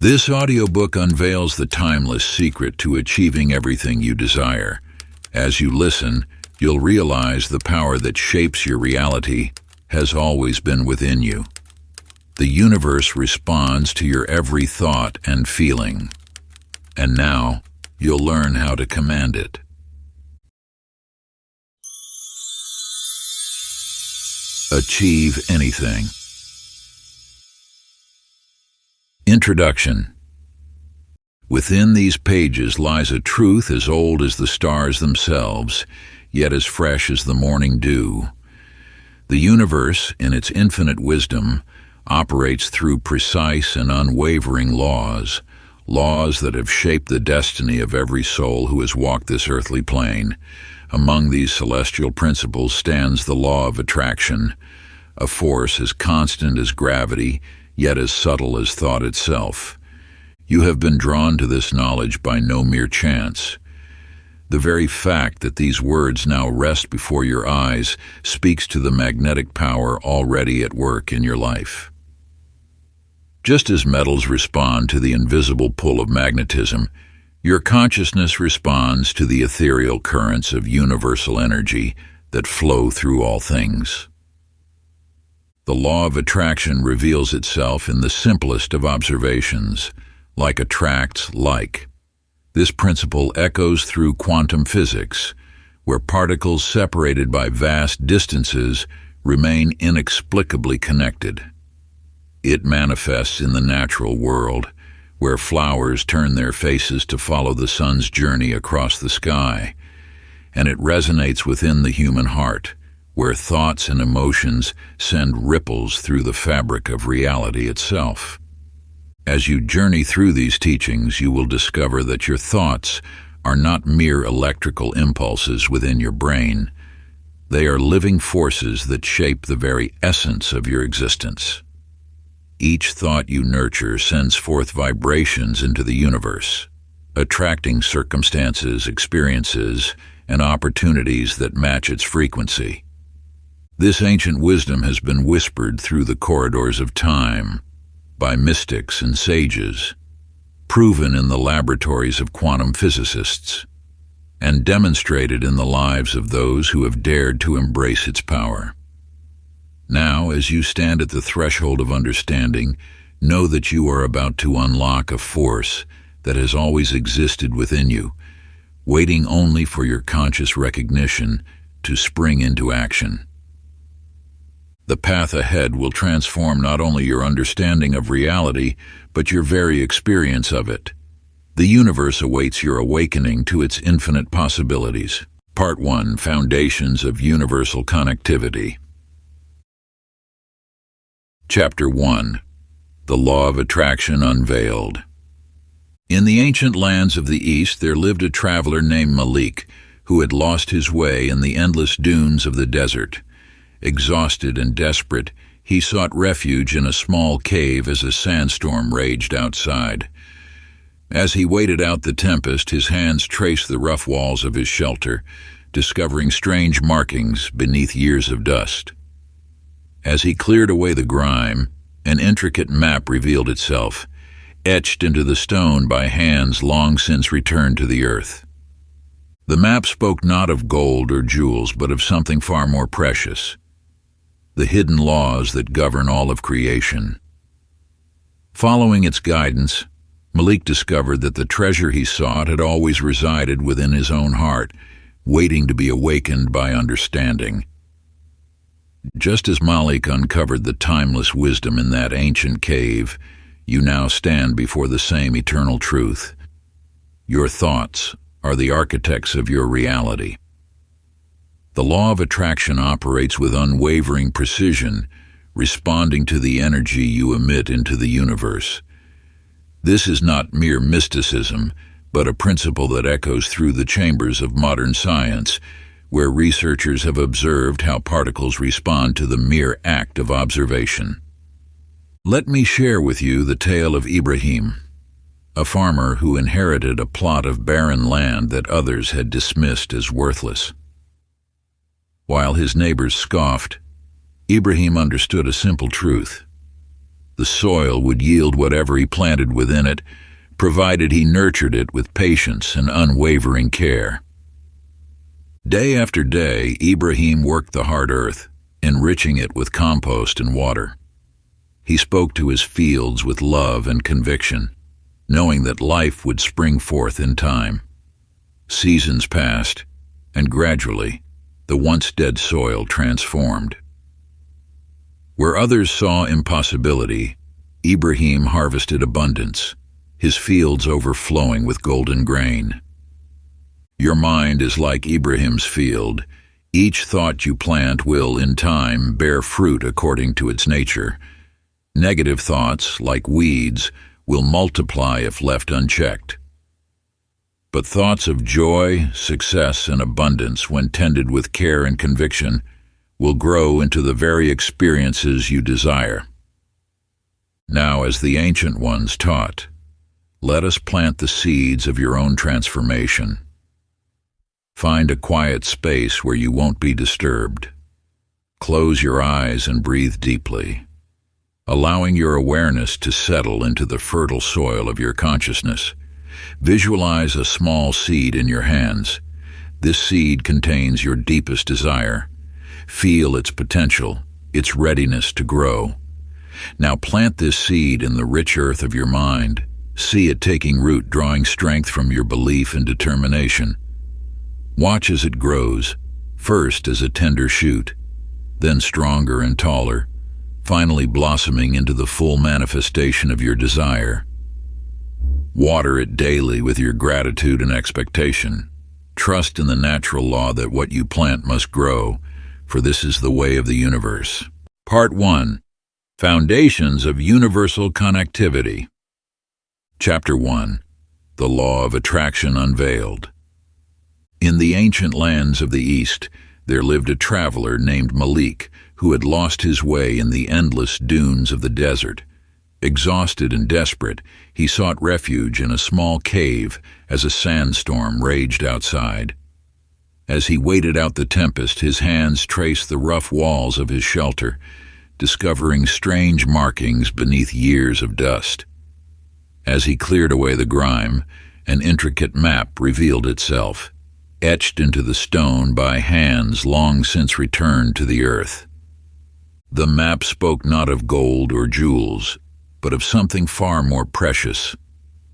This audiobook unveils the timeless secret to achieving everything you desire. As you listen, you'll realize the power that shapes your reality has always been within you. The universe responds to your every thought and feeling, and now you'll learn how to command it. Achieve anything. Introduction. Within these pages lies a truth as old as the stars themselves, yet as fresh as the morning dew. The universe, in its infinite wisdom, operates through precise and unwavering laws that have shaped the destiny of every soul who has walked this earthly plane. Among these celestial principles stands the law of attraction, a force as constant as gravity, yet as subtle as thought itself. You have been drawn to this knowledge by no mere chance. The very fact that these words now rest before your eyes speaks to the magnetic power already at work in your life. Just as metals respond to the invisible pull of magnetism, your consciousness responds to the ethereal currents of universal energy that flow through all things. The law of attraction reveals itself in the simplest of observations, like attracts like. This principle echoes through quantum physics, where particles separated by vast distances remain inexplicably connected. It manifests in the natural world, where flowers turn their faces to follow the sun's journey across the sky, and it resonates within the human heart, where thoughts and emotions send ripples through the fabric of reality itself. As you journey through these teachings, you will discover that your thoughts are not mere electrical impulses within your brain. They are living forces that shape the very essence of your existence. Each thought you nurture sends forth vibrations into the universe, attracting circumstances, experiences, and opportunities that match its frequency. This ancient wisdom has been whispered through the corridors of time by mystics and sages, proven in the laboratories of quantum physicists, and demonstrated in the lives of those who have dared to embrace its power. Now, as you stand at the threshold of understanding, know that you are about to unlock a force that has always existed within you, waiting only for your conscious recognition to spring into action. The path ahead will transform not only your understanding of reality, but your very experience of it. The universe awaits your awakening to its infinite possibilities. Part 1: Foundations of Universal Connectivity. Chapter 1: The Law of Attraction Unveiled. In the ancient lands of the East there lived a traveler named Malik, who had lost his way in the endless dunes of the desert. Exhausted and desperate, he sought refuge in a small cave as a sandstorm raged outside. As he waited out the tempest, his hands traced the rough walls of his shelter, discovering strange markings beneath years of dust. As he cleared away the grime, an intricate map revealed itself, etched into the stone by hands long since returned to the earth. The map spoke not of gold or jewels, but of something far more precious: the hidden laws that govern all of creation. Following its guidance, Malik discovered that the treasure he sought had always resided within his own heart, waiting to be awakened by understanding. Just as Malik uncovered the timeless wisdom in that ancient cave, you now stand before the same eternal truth. Your thoughts are the architects of your reality. The law of attraction operates with unwavering precision, responding to the energy you emit into the universe. This is not mere mysticism, but a principle that echoes through the chambers of modern science, where researchers have observed how particles respond to the mere act of observation. Let me share with you the tale of Ibrahim, a farmer who inherited a plot of barren land that others had dismissed as worthless. While his neighbors scoffed, Ibrahim understood a simple truth: The soil would yield whatever he planted within it, provided he nurtured it with patience and unwavering care. Day after day, Ibrahim worked the hard earth, enriching it with compost and water. He spoke to his fields with love and conviction, knowing that life would spring forth in time. Seasons passed, and gradually, the once dead soil transformed. Where others saw impossibility, Ibrahim harvested abundance, his fields overflowing with golden grain. Your mind is like Ibrahim's field. Each thought you plant will, in time, bear fruit according to its nature. Negative thoughts, like weeds, will multiply if left unchecked. But thoughts of joy, success, and abundance, when tended with care and conviction, will grow into the very experiences you desire. Now, as the ancient ones taught, let us plant the seeds of your own transformation. Find a quiet space where you won't be disturbed. Close your eyes and breathe deeply, allowing your awareness to settle into the fertile soil of your consciousness. Visualize a small seed in your hands. This seed contains your deepest desire. Feel its potential, its readiness to grow. Now plant this seed in the rich earth of your mind. See it taking root, drawing strength from your belief and determination. Watch as it grows, first as a tender shoot, then stronger and taller, finally blossoming into the full manifestation of your desire. Water it daily with your gratitude and expectation. Trust in the natural law that what you plant must grow, for this is the way of the universe. Part 1. Foundations of Universal Connectivity. Chapter 1. The Law of Attraction Unveiled. In the ancient lands of the East, there lived a traveler named Malik who had lost his way in the endless dunes of the desert. Exhausted and desperate, he sought refuge in a small cave as a sandstorm raged outside. As he waited out the tempest, his hands traced the rough walls of his shelter, discovering strange markings beneath years of dust. As he cleared away the grime, an intricate map revealed itself, etched into the stone by hands long since returned to the earth. The map spoke not of gold or jewels, but of something far more precious,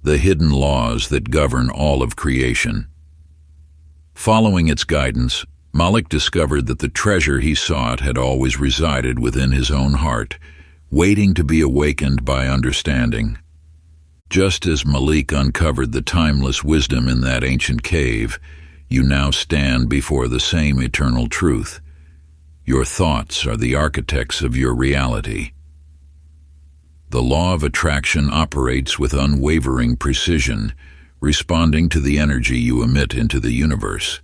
the hidden laws that govern all of creation. Following its guidance, Malik discovered that the treasure he sought had always resided within his own heart, waiting to be awakened by understanding. Just as Malik uncovered the timeless wisdom in that ancient cave, you now stand before the same eternal truth. Your thoughts are the architects of your reality. The law of attraction operates with unwavering precision, responding to the energy you emit into the universe.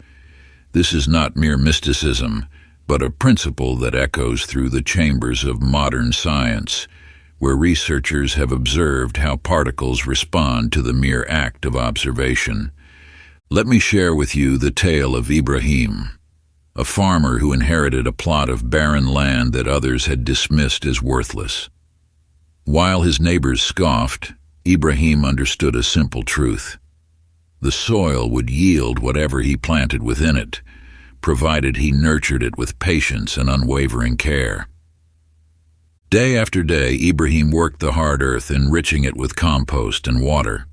This is not mere mysticism, but a principle that echoes through the chambers of modern science, where researchers have observed how particles respond to the mere act of observation. Let me share with you the tale of Ibrahim, a farmer who inherited a plot of barren land that others had dismissed as worthless. While his neighbors scoffed, Ibrahim understood a simple truth. The soil would yield whatever he planted within it, provided he nurtured it with patience and unwavering care. Day after day, Ibrahim worked the hard earth, enriching it with compost and water.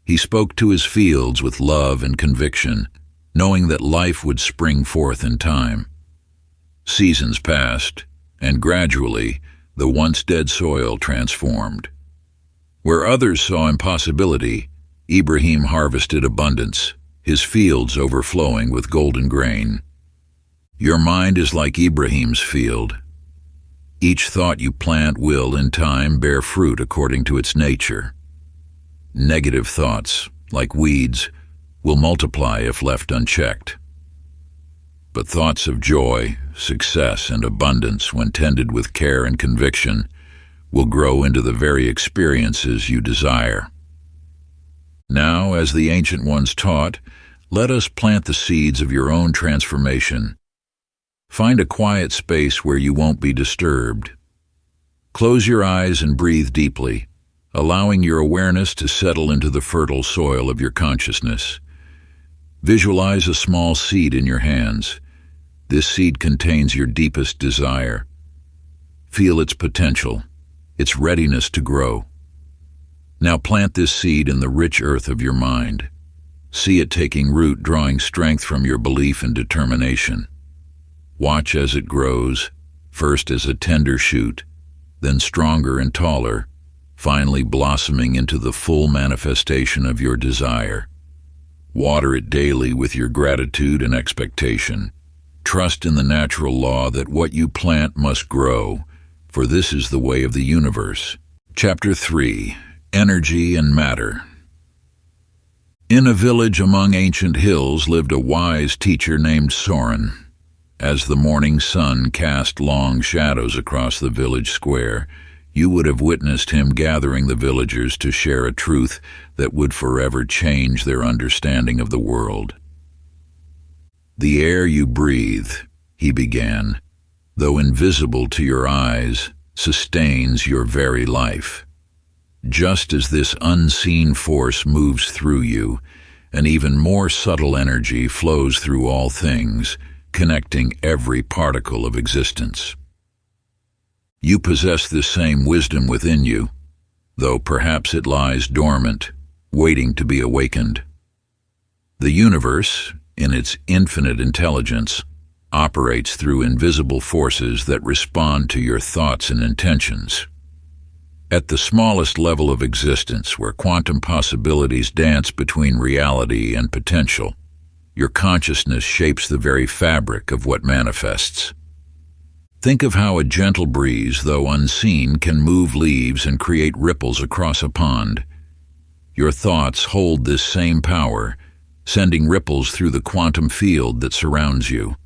He spoke to his fields with love and conviction, knowing that life would spring forth in time. Seasons passed, and gradually, the once dead soil transformed. Where others saw impossibility, Ibrahim harvested abundance, his fields overflowing with golden grain. Your mind is like Ibrahim's field. Each thought you plant will, in time, bear fruit according to its nature. Negative thoughts, like weeds, will multiply if left unchecked. But thoughts of joy, success, and abundance, when tended with care and conviction, will grow into the very experiences you desire. Now, as the ancient ones taught, let us plant the seeds of your own transformation. Find a quiet space where you won't be disturbed. Close your eyes and breathe deeply, allowing your awareness to settle into the fertile soil of your consciousness. Visualize a small seed in your hands. This seed contains your deepest desire. Feel its potential, its readiness to grow. Now plant this seed in the rich earth of your mind. See it taking root, drawing strength from your belief and determination. Watch as it grows, first as a tender shoot, then stronger and taller, finally blossoming into the full manifestation of your desire. Water it daily with your gratitude and expectation. Trust in the natural law that what you plant must grow, for this is the way of the universe. Chapter 3. Energy and Matter. In a village among ancient hills lived a wise teacher named Soren. As the morning sun cast long shadows across the village square, you would have witnessed him gathering the villagers to share a truth that would forever change their understanding of the world. "The air you breathe," he began, "though invisible to your eyes, sustains your very life. Just as this unseen force moves through you, an even more subtle energy flows through all things, connecting every particle of existence. You possess this same wisdom within you, though perhaps it lies dormant, waiting to be awakened. The universe, in its infinite intelligence, operates through invisible forces that respond to your thoughts and intentions. At the smallest level of existence, where quantum possibilities dance between reality and potential, your consciousness shapes the very fabric of what manifests. Think of how a gentle breeze, though unseen, can move leaves and create ripples across a pond. Your thoughts hold this same power, sending ripples through the quantum field that surrounds you.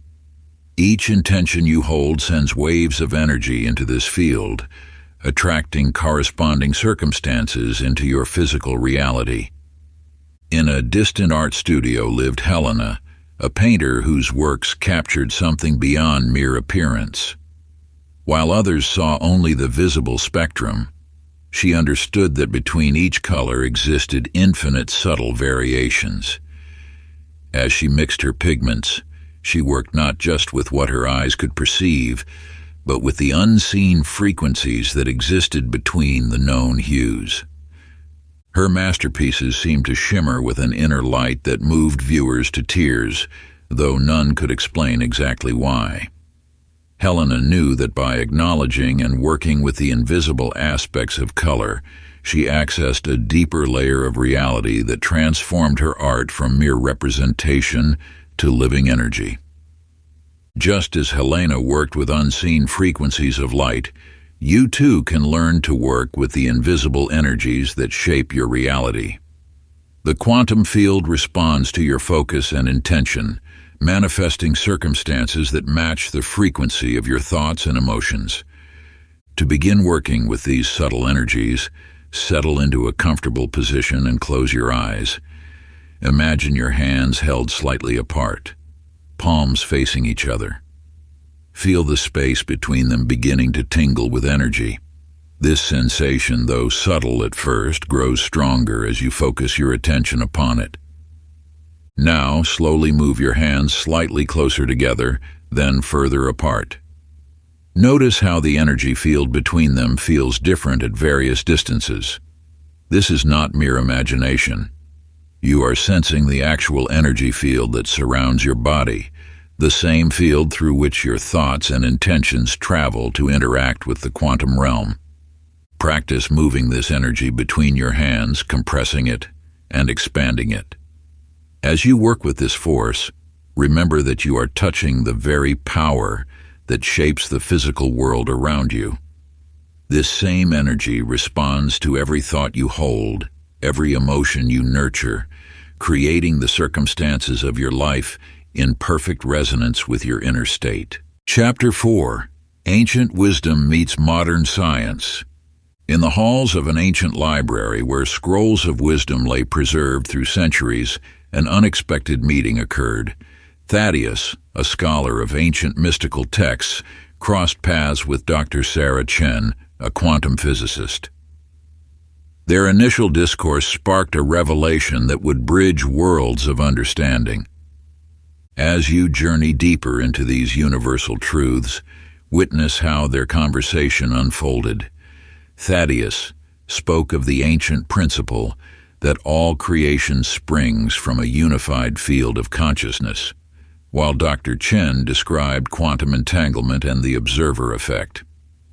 Each intention you hold sends waves of energy into this field, attracting corresponding circumstances into your physical reality. In a distant art studio lived Helena, a painter whose works captured something beyond mere appearance. While others saw only the visible spectrum, she understood that between each color existed infinite subtle variations. As she mixed her pigments, she worked not just with what her eyes could perceive, but with the unseen frequencies that existed between the known hues. Her masterpieces seemed to shimmer with an inner light that moved viewers to tears, though none could explain exactly why. Helena knew that by acknowledging and working with the invisible aspects of color, she accessed a deeper layer of reality that transformed her art from mere representation to living energy. Just as Helena worked with unseen frequencies of light, you too can learn to work with the invisible energies that shape your reality. The quantum field responds to your focus and intention, manifesting circumstances that match the frequency of your thoughts and emotions. To begin working with these subtle energies, settle into a comfortable position and close your eyes. Imagine your hands held slightly apart, palms facing each other. Feel the space between them beginning to tingle with energy. This sensation, though subtle at first, grows stronger as you focus your attention upon it. Now, slowly move your hands slightly closer together, then further apart. Notice how the energy field between them feels different at various distances. This is not mere imagination. You are sensing the actual energy field that surrounds your body, the same field through which your thoughts and intentions travel to interact with the quantum realm. Practice moving this energy between your hands, compressing it and expanding it. As you work with this force, remember that you are touching the very power that shapes the physical world around you. This same energy responds to every thought you hold, every emotion you nurture, creating the circumstances of your life in perfect resonance with your inner state. Chapter 4. Ancient Wisdom Meets Modern Science. In the halls of an ancient library where scrolls of wisdom lay preserved through centuries, an unexpected meeting occurred. Thaddeus, a scholar of ancient mystical texts, crossed paths with Dr. Sarah Chen, a quantum physicist. Their initial discourse sparked a revelation that would bridge worlds of understanding. As you journey deeper into these universal truths, witness how their conversation unfolded. Thaddeus spoke of the ancient principle that all creation springs from a unified field of consciousness, while Dr. Chen described quantum entanglement and the observer effect.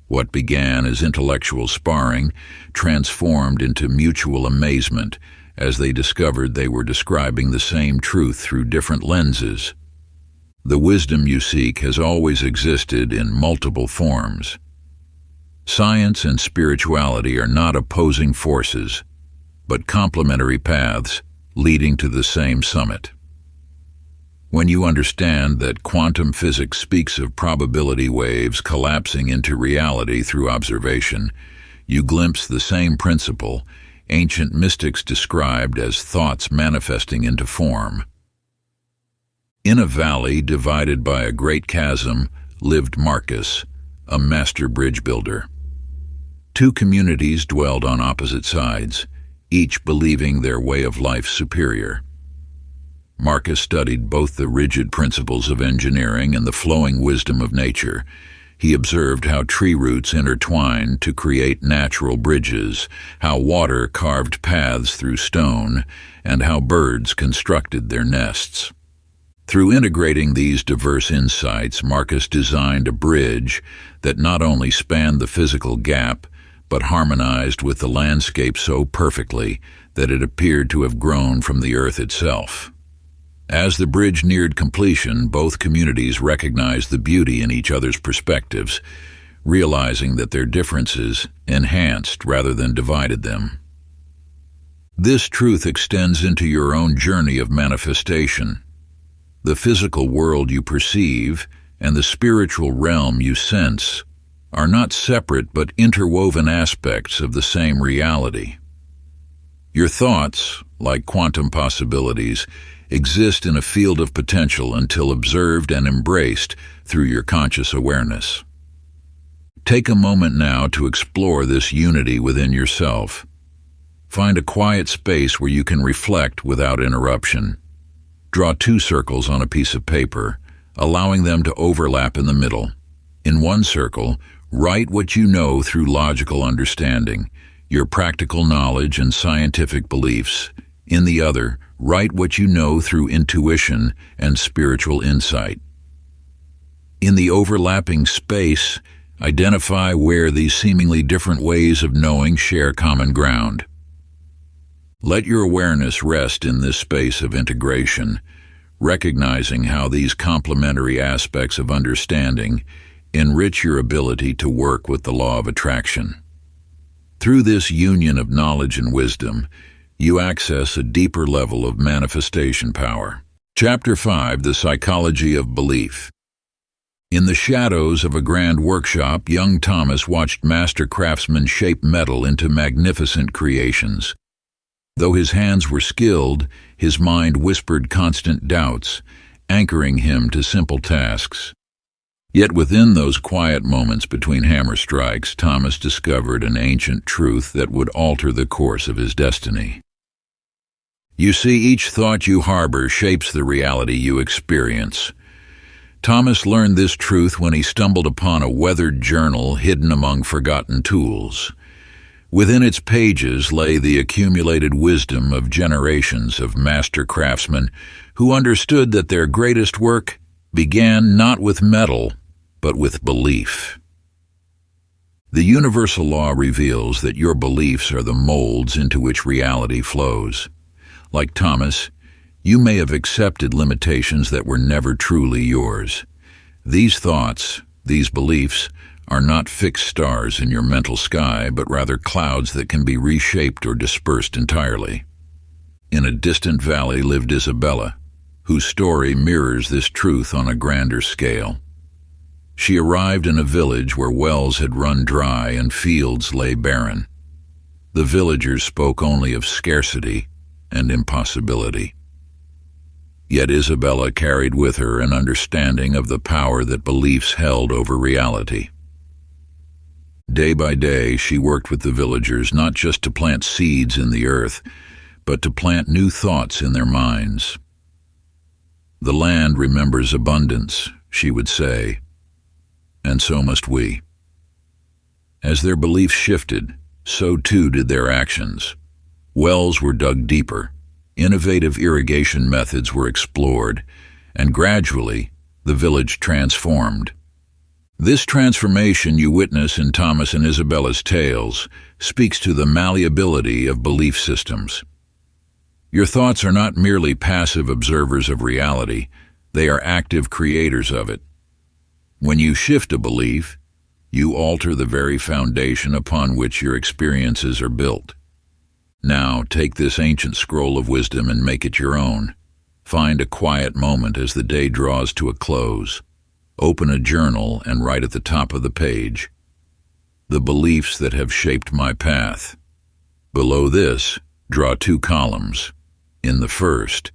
What began as intellectual sparring transformed into mutual amazement as they discovered they were describing the same truth through different lenses. The wisdom you seek has always existed in multiple forms. Science and spirituality are not opposing forces, but complementary paths leading to the same summit. When you understand that quantum physics speaks of probability waves collapsing into reality through observation, you glimpse the same principle ancient mystics described as thoughts manifesting into form. In a valley divided by a great chasm lived Marcus, a master bridge builder. Two communities dwelled on opposite sides, each believing their way of life superior. Marcus studied both the rigid principles of engineering and the flowing wisdom of nature. He observed how tree roots intertwined to create natural bridges, how water carved paths through stone, and how birds constructed their nests. Through integrating these diverse insights, Marcus designed a bridge that not only spanned the physical gap, but harmonized with the landscape so perfectly that it appeared to have grown from the earth itself. As the bridge neared completion, both communities recognized the beauty in each other's perspectives, realizing that their differences enhanced rather than divided them. This truth extends into your own journey of manifestation. The physical world you perceive and the spiritual realm you sense are not separate but interwoven aspects of the same reality. Your thoughts, like quantum possibilities, exist in a field of potential until observed and embraced through your conscious awareness. Take a moment now to explore this unity within yourself. Find a quiet space where you can reflect without interruption. Draw 2 circles on a piece of paper, allowing them to overlap in the middle. In one circle, write what you know through logical understanding, your practical knowledge and scientific beliefs. In the other, write what you know through intuition and spiritual insight. In the overlapping space, identify where these seemingly different ways of knowing share common ground. Let your awareness rest in this space of integration, recognizing how these complementary aspects of understanding enrich your ability to work with the law of attraction. Through this union of knowledge and wisdom, you access a deeper level of manifestation power. Chapter 5: The Psychology of Belief. In the shadows of a grand workshop, young Thomas watched master craftsmen shape metal into magnificent creations. Though his hands were skilled, his mind whispered constant doubts, anchoring him to simple tasks. Yet within those quiet moments between hammer strikes, Thomas discovered an ancient truth that would alter the course of his destiny. You see, each thought you harbor shapes the reality you experience. Thomas learned this truth when he stumbled upon a weathered journal hidden among forgotten tools. Within its pages lay the accumulated wisdom of generations of master craftsmen who understood that their greatest work began not with metal, but with belief. The universal law reveals that your beliefs are the molds into which reality flows. Like Thomas, you may have accepted limitations that were never truly yours. These thoughts, these beliefs, are not fixed stars in your mental sky, but rather clouds that can be reshaped or dispersed entirely. In a distant valley lived Isabella, whose story mirrors this truth on a grander scale. She arrived in a village where wells had run dry and fields lay barren. The villagers spoke only of scarcity and impossibility. Yet Isabella carried with her an understanding of the power that beliefs held over reality. Day by day, she worked with the villagers not just to plant seeds in the earth, but to plant new thoughts in their minds. "The land remembers abundance," she would say, "and so must we." As their beliefs shifted, so too did their actions. Wells were dug deeper, innovative irrigation methods were explored, and gradually, the village transformed. This transformation you witness in Thomas and Isabella's tales speaks to the malleability of belief systems. Your thoughts are not merely passive observers of reality, they are active creators of it. When you shift a belief, you alter the very foundation upon which your experiences are built. Now, take this ancient scroll of wisdom and make it your own. Find a quiet moment as the day draws to a close. Open a journal and write at the top of the page, "The beliefs that have shaped my path." Below this, draw 2 columns. In the first,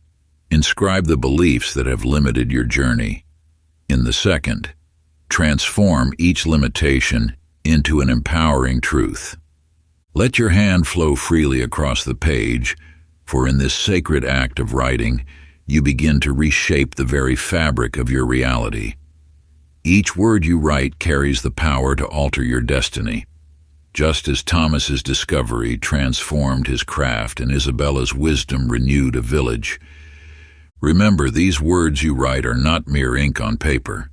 inscribe the beliefs that have limited your journey. In the second, transform each limitation into an empowering truth. Let your hand flow freely across the page, for in this sacred act of writing, you begin to reshape the very fabric of your reality. Each word you write carries the power to alter your destiny. Just as Thomas's discovery transformed his craft and Isabella's wisdom renewed a village. Remember, these words you write are not mere ink on paper.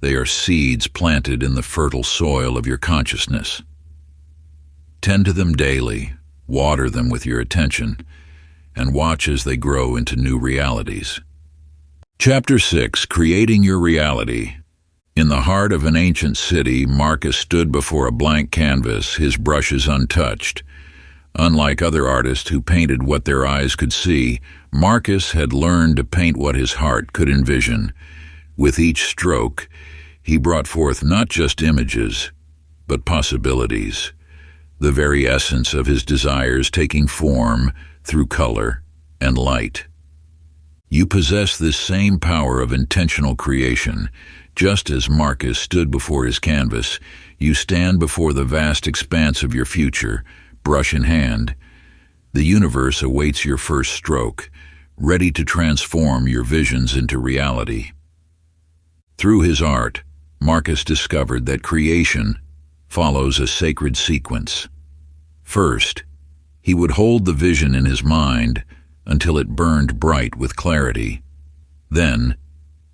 They are seeds planted in the fertile soil of your consciousness. Tend to them daily, water them with your attention, and watch as they grow into new realities. Chapter 6: Creating Your Reality. In the heart of an ancient city, Marcus stood before a blank canvas, his brushes untouched. Unlike other artists who painted what their eyes could see, Marcus had learned to paint what his heart could envision. With each stroke, he brought forth not just images, but possibilities, the very essence of his desires taking form through color and light. You possess this same power of intentional creation. Just as Marcus stood before his canvas, you stand before the vast expanse of your future, brush in hand. The universe awaits your first stroke, ready to transform your visions into reality. Through his art, Marcus discovered that creation follows a sacred sequence. First, he would hold the vision in his mind until it burned bright with clarity. Then,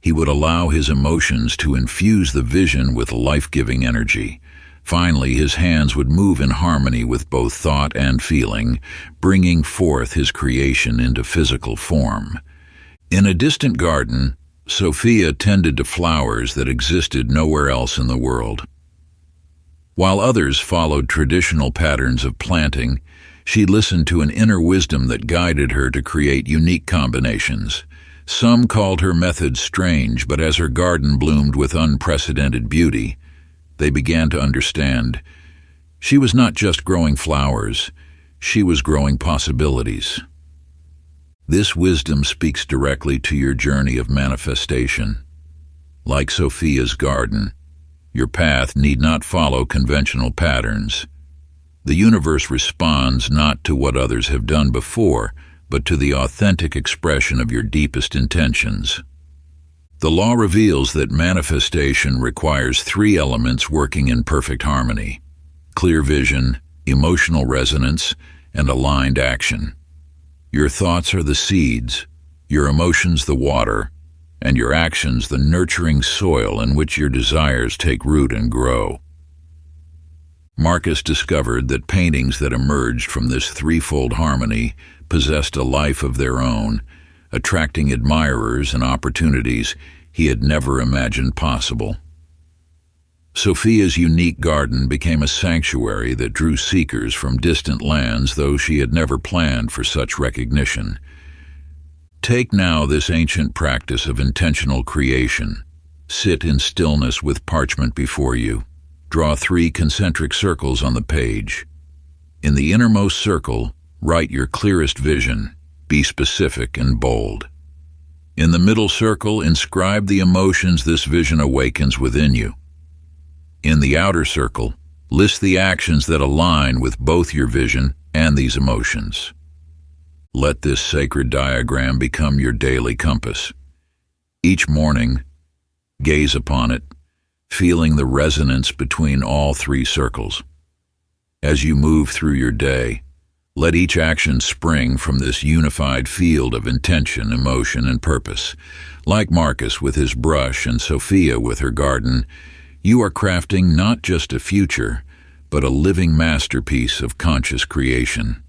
he would allow his emotions to infuse the vision with life-giving energy. Finally, his hands would move in harmony with both thought and feeling, bringing forth his creation into physical form. In a distant garden, Sophia tended to flowers that existed nowhere else in the world. While others followed traditional patterns of planting, she listened to an inner wisdom that guided her to create unique combinations. Some called her methods strange, but as her garden bloomed with unprecedented beauty, they began to understand. She was not just growing flowers, she was growing possibilities. This wisdom speaks directly to your journey of manifestation. Like Sophia's garden, your path need not follow conventional patterns. The universe responds not to what others have done before, but to the authentic expression of your deepest intentions. The law reveals that manifestation requires 3 elements working in perfect harmony: clear vision, emotional resonance, and aligned action. Your thoughts are the seeds, your emotions the water, and your actions the nurturing soil in which your desires take root and grow. Marcus discovered that paintings that emerged from this threefold harmony possessed a life of their own, attracting admirers and opportunities he had never imagined possible. Sophia's unique garden became a sanctuary that drew seekers from distant lands, though she had never planned for such recognition. Take now this ancient practice of intentional creation. Sit in stillness with parchment before you. Draw 3 concentric circles on the page. In the innermost circle, write your clearest vision. Be specific and bold. In the middle circle, inscribe the emotions this vision awakens within you. In the outer circle, List the actions that align with both your vision and these emotions. Let this sacred diagram become your daily compass. Each morning, gaze upon it, feeling the resonance between all three circles. As you move through your day, let each action spring from this unified field of intention, emotion, and purpose. Like Marcus with his brush and Sophia with her garden, you are crafting not just a future, but a living masterpiece of conscious creation.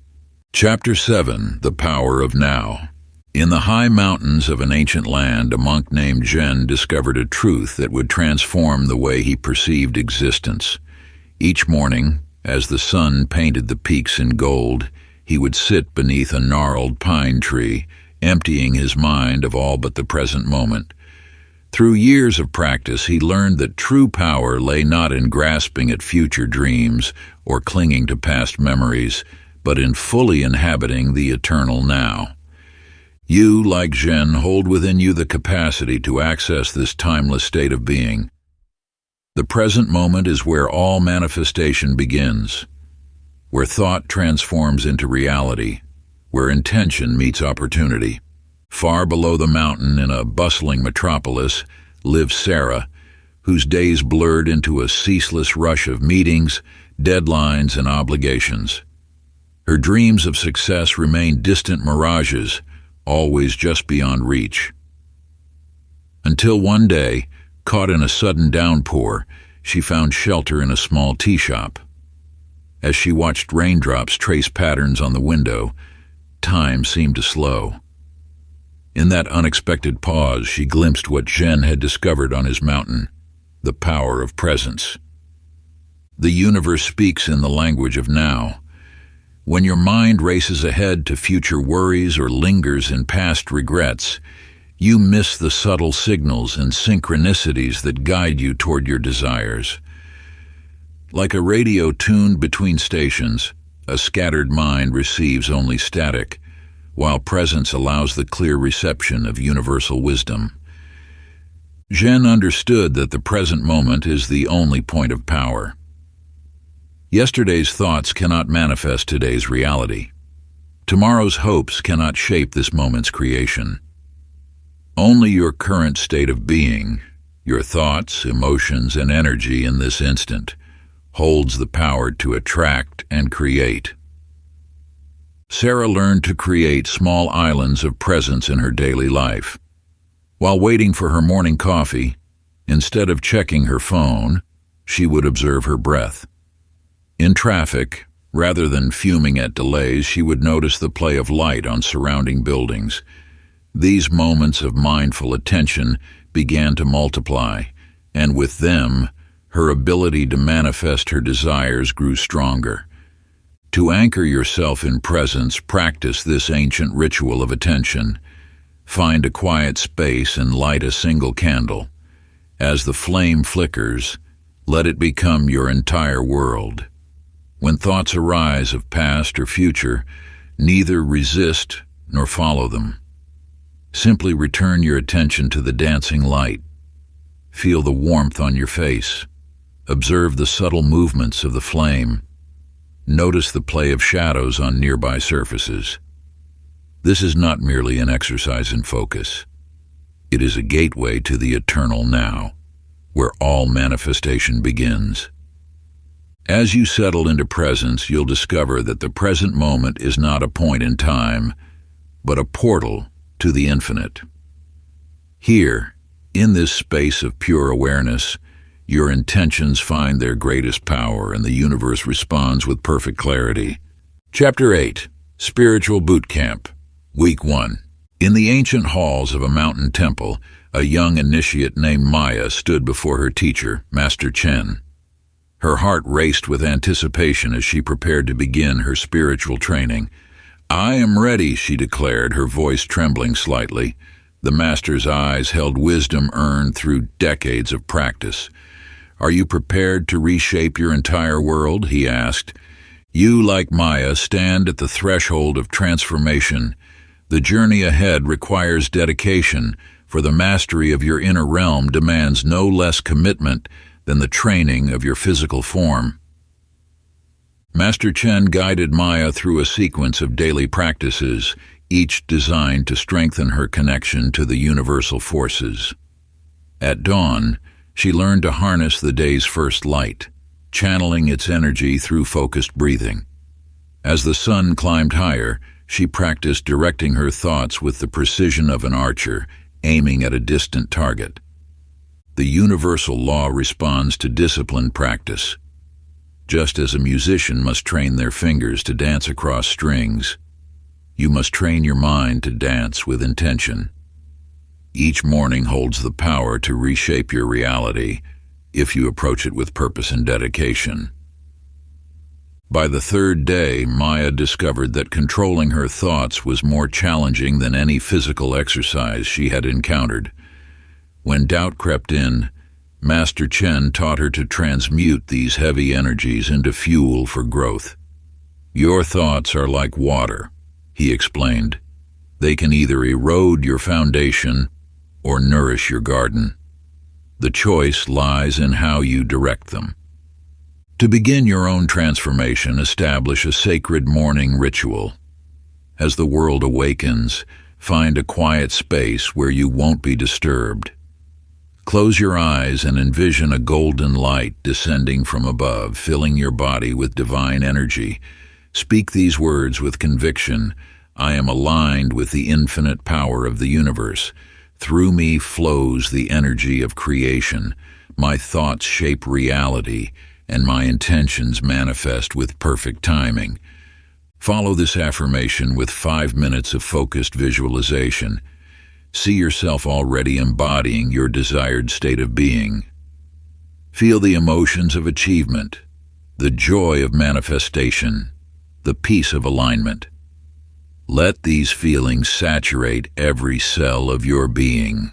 Chapter 7: The Power of Now. In the high mountains of an ancient land, a monk named Zhen discovered a truth that would transform the way he perceived existence. Each morning, as the sun painted the peaks in gold, he would sit beneath a gnarled pine tree, emptying his mind of all but the present moment. Through years of practice, he learned that true power lay not in grasping at future dreams or clinging to past memories, but in fully inhabiting the eternal now. You, like Zhen, hold within you the capacity to access this timeless state of being. The present moment is where all manifestation begins, where thought transforms into reality, where intention meets opportunity. Far below the mountain in a bustling metropolis lives Sarah, whose days blurred into a ceaseless rush of meetings, deadlines, and obligations. Her dreams of success remained distant mirages, always just beyond reach. Until one day, caught in a sudden downpour, she found shelter in a small tea shop. As she watched raindrops trace patterns on the window, time seemed to slow. In that unexpected pause, she glimpsed what Zhen had discovered on his mountain: the power of presence. The universe speaks in the language of now. When your mind races ahead to future worries or lingers in past regrets, you miss the subtle signals and synchronicities that guide you toward your desires. Like a radio tuned between stations, a scattered mind receives only static, while presence allows the clear reception of universal wisdom. Zhen understood that the present moment is the only point of power. Yesterday's thoughts cannot manifest today's reality. Tomorrow's hopes cannot shape this moment's creation. Only your current state of being, your thoughts, emotions, and energy in this instant, holds the power to attract and create. Sarah learned to create small islands of presence in her daily life. While waiting for her morning coffee, instead of checking her phone, she would observe her breath. In traffic, rather than fuming at delays, she would notice the play of light on surrounding buildings. These moments of mindful attention began to multiply, and with them, her ability to manifest her desires grew stronger. To anchor yourself in presence, practice this ancient ritual of attention. Find a quiet space and light a single candle. As the flame flickers, let it become your entire world. When thoughts arise of past or future, neither resist nor follow them. Simply return your attention to the dancing light. Feel the warmth on your face. Observe the subtle movements of the flame. Notice the play of shadows on nearby surfaces. This is not merely an exercise in focus. It is a gateway to the eternal now, where all manifestation begins. As you settle into presence, you'll discover that the present moment is not a point in time, but a portal to the infinite. Here, in this space of pure awareness, your intentions find their greatest power and the universe responds with perfect clarity. Chapter 8: Spiritual Boot Camp. Week 1. In the ancient halls of a mountain temple, a young initiate named Maya stood before her teacher, Master Chen. Her heart raced with anticipation as she prepared to begin her spiritual training. "I am ready," she declared, her voice trembling slightly. The master's eyes held wisdom earned through decades of practice. "Are you prepared to reshape your entire world?" he asked. "You, like Maya, stand at the threshold of transformation. The journey ahead requires dedication, for the mastery of your inner realm demands no less commitment than the training of your physical form." Master Chen guided Maya through a sequence of daily practices, each designed to strengthen her connection to the universal forces. At dawn, she learned to harness the day's first light, channeling its energy through focused breathing. As the sun climbed higher, she practiced directing her thoughts with the precision of an archer, aiming at a distant target. The universal law responds to disciplined practice. Just as a musician must train their fingers to dance across strings, you must train your mind to dance with intention. Each morning holds the power to reshape your reality if you approach it with purpose and dedication. By the third day, Maya discovered that controlling her thoughts was more challenging than any physical exercise she had encountered. When doubt crept in, Master Chen taught her to transmute these heavy energies into fuel for growth. "Your thoughts are like water," he explained. "They can either erode your foundation or nourish your garden. The choice lies in how you direct them." To begin your own transformation, establish a sacred morning ritual. As the world awakens, find a quiet space where you won't be disturbed. Close your eyes and envision a golden light descending from above, filling your body with divine energy. Speak these words with conviction: "I am aligned with the infinite power of the universe. Through me flows the energy of creation. My thoughts shape reality, and my intentions manifest with perfect timing." Follow this affirmation with 5 minutes of focused visualization. See yourself already embodying your desired state of being. Feel the emotions of achievement, the joy of manifestation, the peace of alignment. Let these feelings saturate every cell of your being.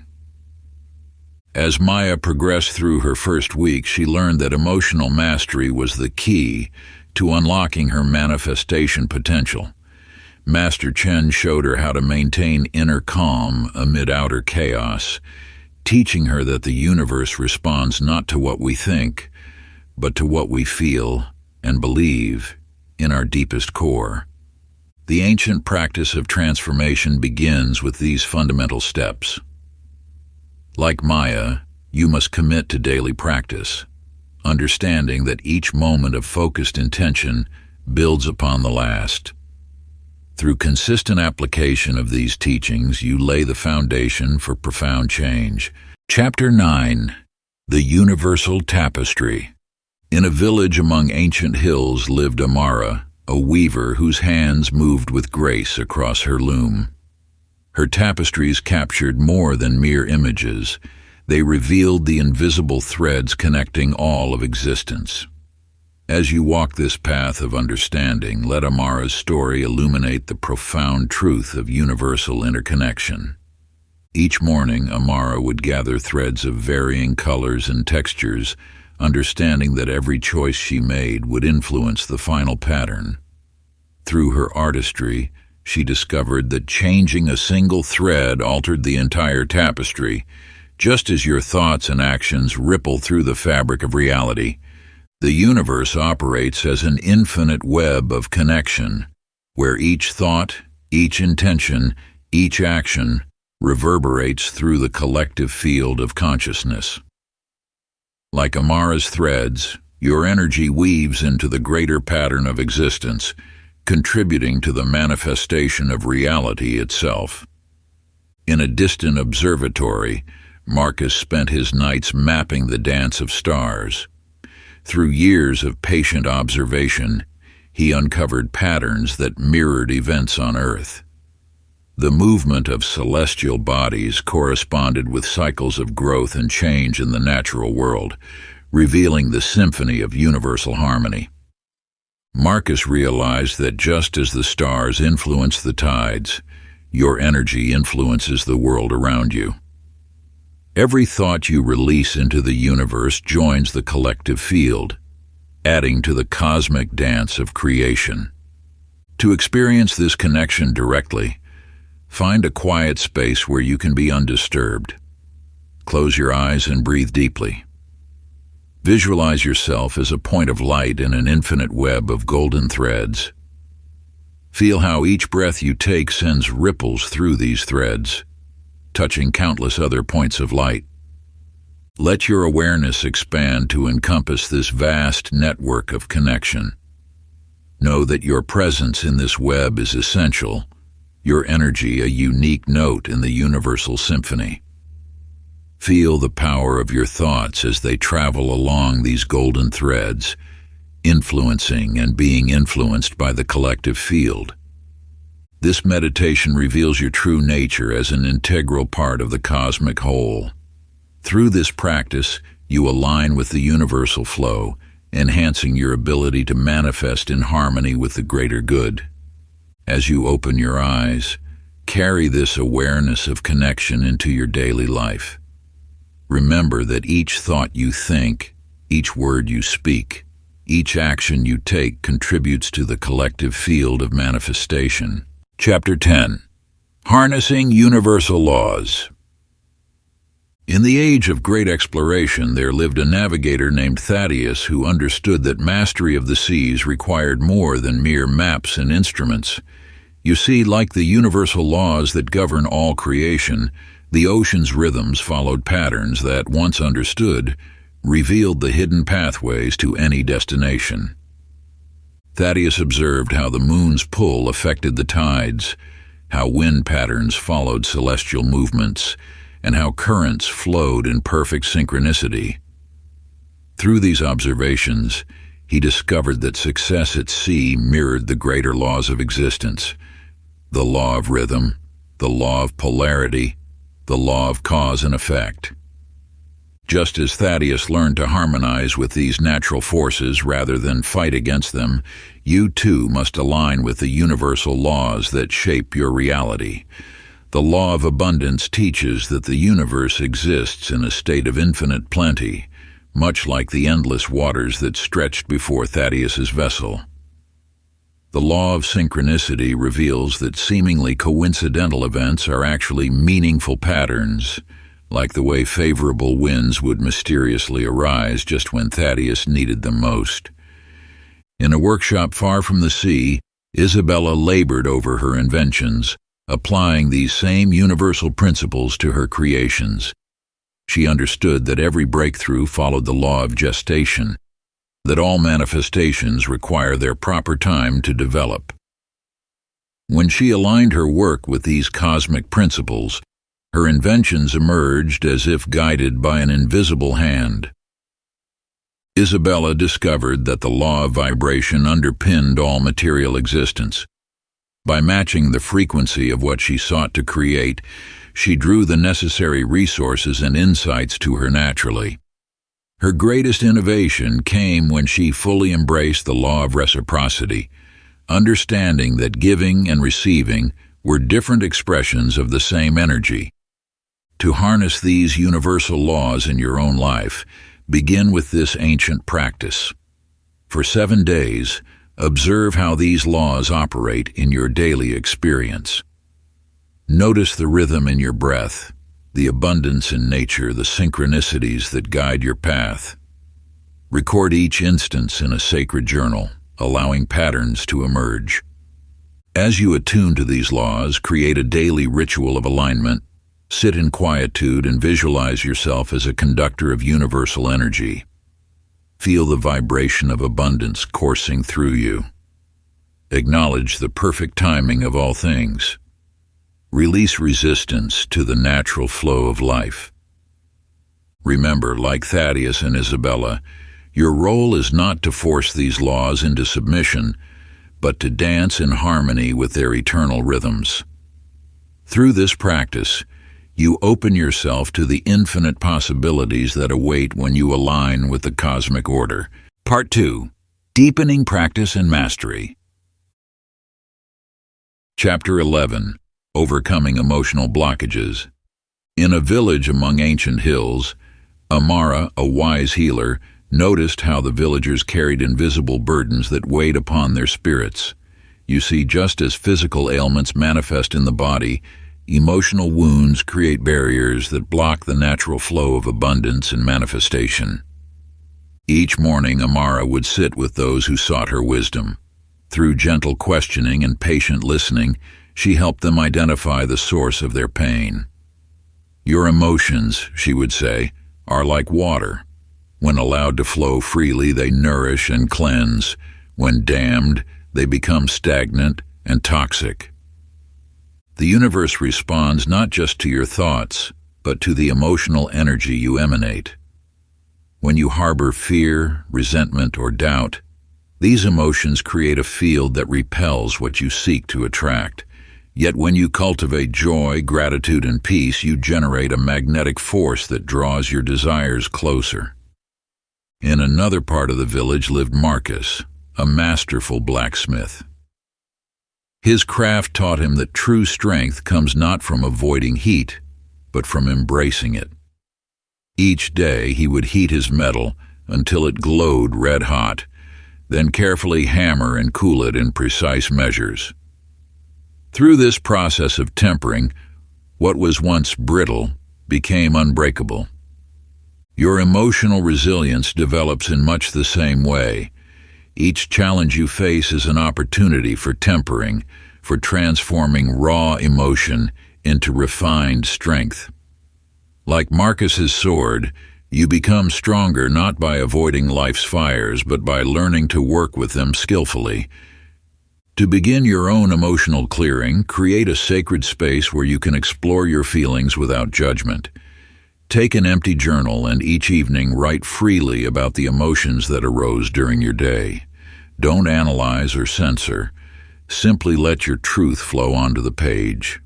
As Maya progressed through her first week, she learned that emotional mastery was the key to unlocking her manifestation potential. Master Chen showed her how to maintain inner calm amid outer chaos, teaching her that the universe responds not to what we think, but to what we feel and believe in our deepest core. The ancient practice of transformation begins with these fundamental steps. Like Maya, you must commit to daily practice, understanding that each moment of focused intention builds upon the last. Through consistent application of these teachings, you lay the foundation for profound change. Chapter 9. The Universal Tapestry. In a village among ancient hills lived Amara, a weaver whose hands moved with grace across her loom. Her tapestries captured more than mere images. They revealed the invisible threads connecting all of existence. As you walk this path of understanding, let Amara's story illuminate the profound truth of universal interconnection. Each morning, Amara would gather threads of varying colors and textures, understanding that every choice she made would influence the final pattern. Through her artistry, she discovered that changing a single thread altered the entire tapestry. Just as your thoughts and actions ripple through the fabric of reality, the universe operates as an infinite web of connection, where each thought, each intention, each action reverberates through the collective field of consciousness. Like Amara's threads, your energy weaves into the greater pattern of existence, contributing to the manifestation of reality itself. In a distant observatory, Marcus spent his nights mapping the dance of stars. Through years of patient observation, he uncovered patterns that mirrored events on Earth. The movement of celestial bodies corresponded with cycles of growth and change in the natural world, revealing the symphony of universal harmony. Marcus realized that just as the stars influence the tides, your energy influences the world around you. Every thought you release into the universe joins the collective field, adding to the cosmic dance of creation. To experience this connection directly, find a quiet space where you can be undisturbed. Close your eyes and breathe deeply. Visualize yourself as a point of light in an infinite web of golden threads. Feel how each breath you take sends ripples through these threads, touching countless other points of light. Let your awareness expand to encompass this vast network of connection. Know that your presence in this web is essential, your energy a unique note in the universal symphony. Feel the power of your thoughts as they travel along these golden threads, influencing and being influenced by the collective field. This meditation reveals your true nature as an integral part of the cosmic whole. Through this practice, you align with the universal flow, enhancing your ability to manifest in harmony with the greater good. As you open your eyes, carry this awareness of connection into your daily life. Remember that each thought you think, each word you speak, each action you take contributes to the collective field of manifestation. Chapter 10. Harnessing Universal Laws. In the age of great exploration, there lived a navigator named Thaddeus who understood that mastery of the seas required more than mere maps and instruments. You see, like the universal laws that govern all creation, the ocean's rhythms followed patterns that, once understood, revealed the hidden pathways to any destination. Thaddeus observed how the moon's pull affected the tides, how wind patterns followed celestial movements, and how currents flowed in perfect synchronicity. Through these observations, he discovered that success at sea mirrored the greater laws of existence: the law of rhythm, the law of polarity, the law of cause and effect. Just as Thaddeus learned to harmonize with these natural forces rather than fight against them, you too must align with the universal laws that shape your reality. The law of abundance teaches that the universe exists in a state of infinite plenty, much like the endless waters that stretched before Thaddeus's vessel. The law of synchronicity reveals that seemingly coincidental events are actually meaningful patterns, like the way favorable winds would mysteriously arise just when Thaddeus needed them most. In a workshop far from the sea, Isabella labored over her inventions, applying these same universal principles to her creations. She understood that every breakthrough followed the law of gestation, that all manifestations require their proper time to develop. When she aligned her work with these cosmic principles, her inventions emerged as if guided by an invisible hand. Isabella discovered that the law of vibration underpinned all material existence. By matching the frequency of what she sought to create, she drew the necessary resources and insights to her naturally. Her greatest innovation came when she fully embraced the law of reciprocity, understanding that giving and receiving were different expressions of the same energy. To harness these universal laws in your own life, begin with this ancient practice. For 7 days, observe how these laws operate in your daily experience. Notice the rhythm in your breath, the abundance in nature, the synchronicities that guide your path. Record each instance in a sacred journal, allowing patterns to emerge. As you attune to these laws, create a daily ritual of alignment. Sit in quietude and visualize yourself as a conductor of universal energy. Feel the vibration of abundance coursing through you. Acknowledge the perfect timing of all things. Release resistance to the natural flow of life. Remember, like Thaddeus and Isabella, your role is not to force these laws into submission, but to dance in harmony with their eternal rhythms. Through this practice, you open yourself to the infinite possibilities that await when you align with the cosmic order. Part 2. Deepening Practice and Mastery. Chapter 11. Overcoming Emotional Blockages. In a village among ancient hills, Amara, a wise healer, noticed how the villagers carried invisible burdens that weighed upon their spirits. You see, just as physical ailments manifest in the body, emotional wounds create barriers that block the natural flow of abundance and manifestation. Each morning, Amara would sit with those who sought her wisdom. Through gentle questioning and patient listening, she helped them identify the source of their pain. "Your emotions," she would say, "are like water. When allowed to flow freely, they nourish and cleanse. When dammed, they become stagnant and toxic." The universe responds not just to your thoughts, but to the emotional energy you emanate. When you harbor fear, resentment, or doubt, these emotions create a field that repels what you seek to attract. Yet when you cultivate joy, gratitude, and peace, you generate a magnetic force that draws your desires closer. In another part of the village lived Marcus, a masterful blacksmith. His craft taught him that true strength comes not from avoiding heat, but from embracing it. Each day he would heat his metal until it glowed red hot, then carefully hammer and cool it in precise measures. Through this process of tempering, what was once brittle became unbreakable. Your emotional resilience develops in much the same way. Each challenge you face is an opportunity for tempering, for transforming raw emotion into refined strength. Like Marcus's sword, you become stronger not by avoiding life's fires, but by learning to work with them skillfully. To begin your own emotional clearing, create a sacred space where you can explore your feelings without judgment. Take an empty journal and each evening write freely about the emotions that arose during your day. Don't analyze or censor. Simply let your truth flow onto the page.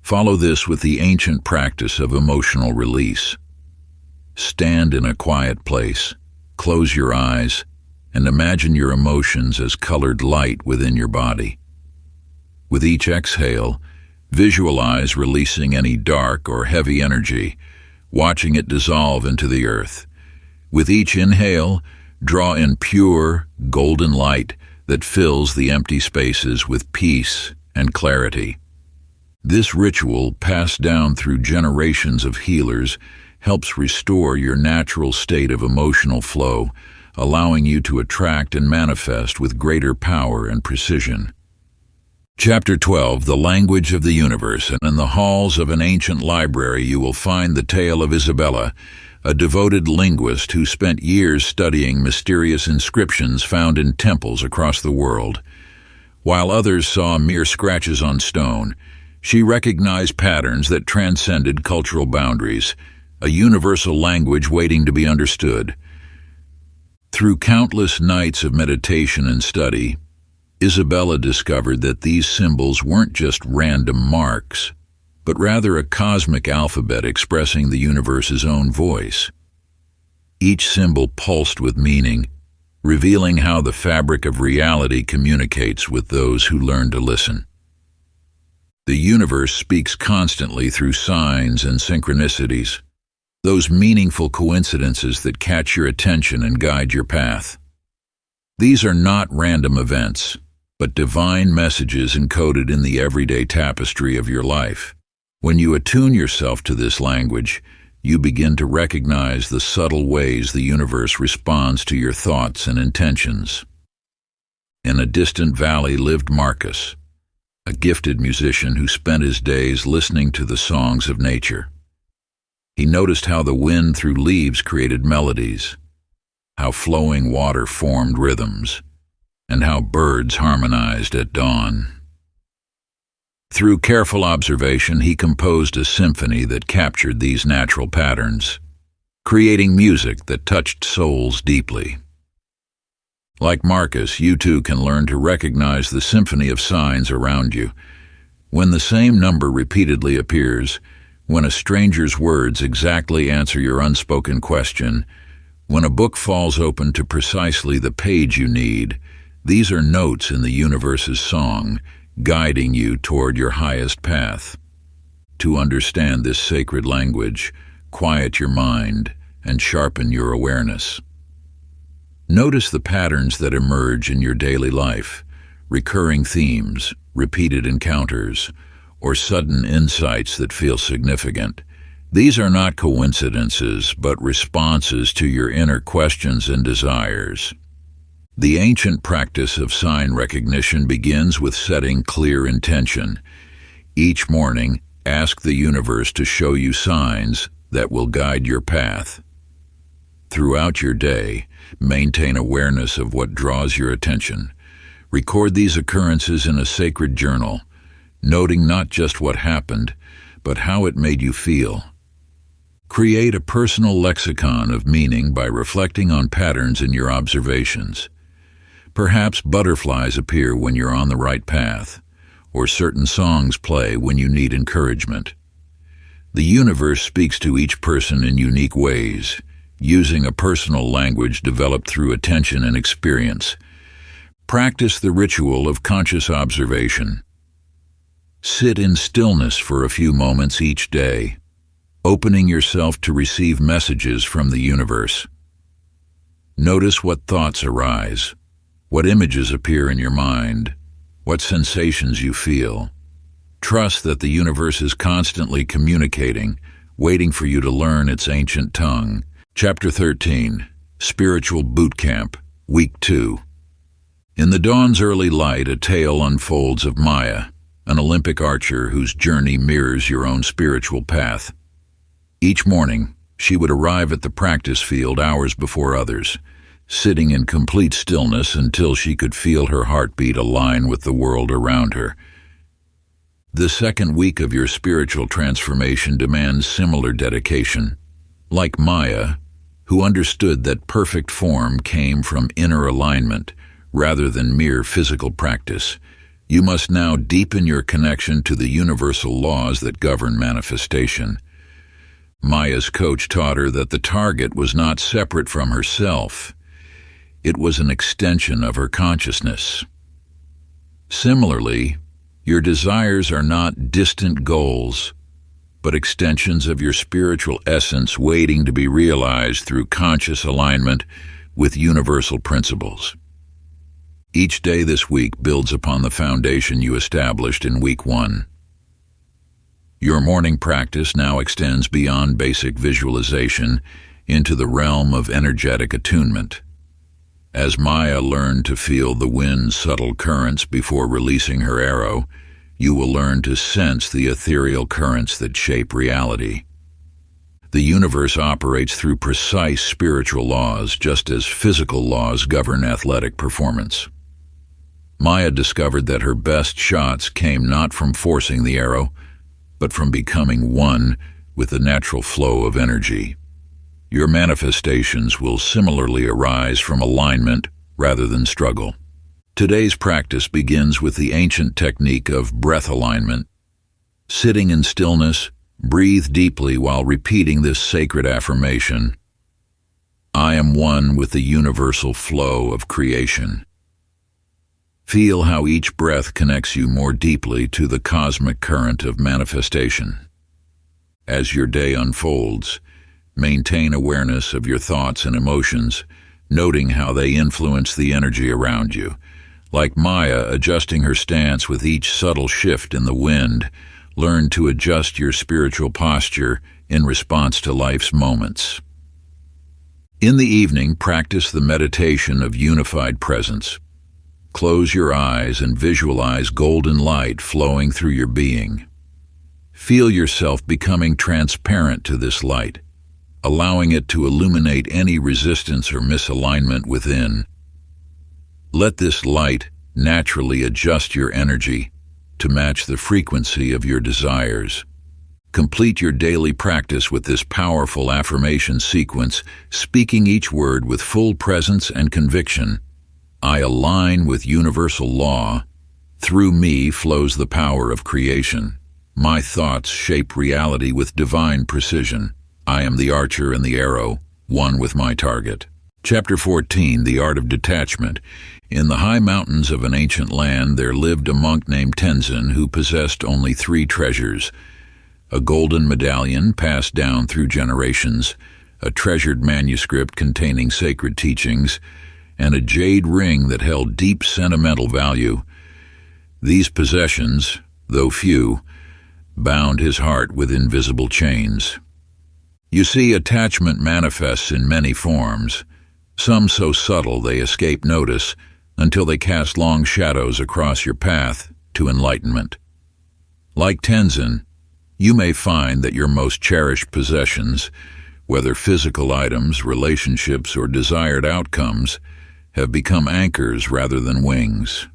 Follow this with the ancient practice of emotional release. Stand in a quiet place, close your eyes, and imagine your emotions as colored light within your body. With each exhale, visualize releasing any dark or heavy energy, watching it dissolve into the earth. With each inhale, draw in pure, golden light that fills the empty spaces with peace and clarity. This ritual, passed down through generations of healers, helps restore your natural state of emotional flow, allowing you to attract and manifest with greater power and precision. Chapter 12, The Language of the Universe. And in the halls of an ancient library you will find the tale of Isabella, a devoted linguist who spent years studying mysterious inscriptions found in temples across the world. While others saw mere scratches on stone, she recognized patterns that transcended cultural boundaries, a universal language waiting to be understood. Through countless nights of meditation and study, Isabella discovered that these symbols weren't just random marks, but rather a cosmic alphabet expressing the universe's own voice. Each symbol pulsed with meaning, revealing how the fabric of reality communicates with those who learn to listen. The universe speaks constantly through signs and synchronicities, those meaningful coincidences that catch your attention and guide your path. These are not random events, but divine messages encoded in the everyday tapestry of your life. When you attune yourself to this language, you begin to recognize the subtle ways the universe responds to your thoughts and intentions. In a distant valley lived Marcus, a gifted musician who spent his days listening to the songs of nature. He noticed how the wind through leaves created melodies, how flowing water formed rhythms, and how birds harmonized at dawn. Through careful observation, he composed a symphony that captured these natural patterns, creating music that touched souls deeply. Like Marcus, you too can learn to recognize the symphony of signs around you. When the same number repeatedly appears, when a stranger's words exactly answer your unspoken question, when a book falls open to precisely the page you need, these are notes in the universe's song, guiding you toward your highest path. To understand this sacred language, quiet your mind and sharpen your awareness. Notice the patterns that emerge in your daily life, recurring themes, repeated encounters, or sudden insights that feel significant. These are not coincidences, but responses to your inner questions and desires. The ancient practice of sign recognition begins with setting clear intention. Each morning, ask the universe to show you signs that will guide your path. Throughout your day, maintain awareness of what draws your attention. Record these occurrences in a sacred journal, noting not just what happened, but how it made you feel. Create a personal lexicon of meaning by reflecting on patterns in your observations. Perhaps butterflies appear when you're on the right path, or certain songs play when you need encouragement. The universe speaks to each person in unique ways, using a personal language developed through attention and experience. Practice the ritual of conscious observation. Sit in stillness for a few moments each day, opening yourself to receive messages from the universe. Notice what thoughts arise, what images appear in your mind, what sensations you feel. Trust that the universe is constantly communicating, waiting for you to learn its ancient tongue. Chapter 13, Spiritual Boot Camp, Week 2. In the dawn's early light, a tale unfolds of Maya, an Olympic archer whose journey mirrors your own spiritual path. Each morning, she would arrive at the practice field hours before others, sitting in complete stillness until she could feel her heartbeat align with the world around her. The second week of your spiritual transformation demands similar dedication. Like Maya, who understood that perfect form came from inner alignment rather than mere physical practice, you must now deepen your connection to the universal laws that govern manifestation. Maya's coach taught her that the target was not separate from herself. It was an extension of her consciousness. Similarly, your desires are not distant goals, but extensions of your spiritual essence waiting to be realized through conscious alignment with universal principles. Each day this week builds upon the foundation you established in week 1. Your morning practice now extends beyond basic visualization into the realm of energetic attunement. As Maya learned to feel the wind's subtle currents before releasing her arrow, you will learn to sense the ethereal currents that shape reality. The universe operates through precise spiritual laws, just as physical laws govern athletic performance. Maya discovered that her best shots came not from forcing the arrow, but from becoming one with the natural flow of energy. Your manifestations will similarly arise from alignment rather than struggle. Today's practice begins with the ancient technique of breath alignment. Sitting in stillness, breathe deeply while repeating this sacred affirmation. I am one with the universal flow of creation. Feel how each breath connects you more deeply to the cosmic current of manifestation. As your day unfolds, maintain awareness of your thoughts and emotions, noting how they influence the energy around you. Like Maya adjusting her stance with each subtle shift in the wind, learn to adjust your spiritual posture in response to life's moments. In the evening, practice the meditation of unified presence. Close your eyes and visualize golden light flowing through your being. Feel yourself becoming transparent to this light, allowing it to illuminate any resistance or misalignment within. Let this light naturally adjust your energy to match the frequency of your desires. Complete your daily practice with this powerful affirmation sequence, speaking each word with full presence and conviction. I align with universal law. Through me flows the power of creation. My thoughts shape reality with divine precision. I am the archer and the arrow, one with my target. Chapter 14, The Art of Detachment. In the high mountains of an ancient land there lived a monk named Tenzin who possessed only 3 treasures: a golden medallion passed down through generations, a treasured manuscript containing sacred teachings, and a jade ring that held deep sentimental value. These possessions, though few, bound his heart with invisible chains. You see, attachment manifests in many forms, some so subtle they escape notice until they cast long shadows across your path to enlightenment. Like Tenzin, you may find that your most cherished possessions, whether physical items, relationships, or desired outcomes, have become anchors rather than wings.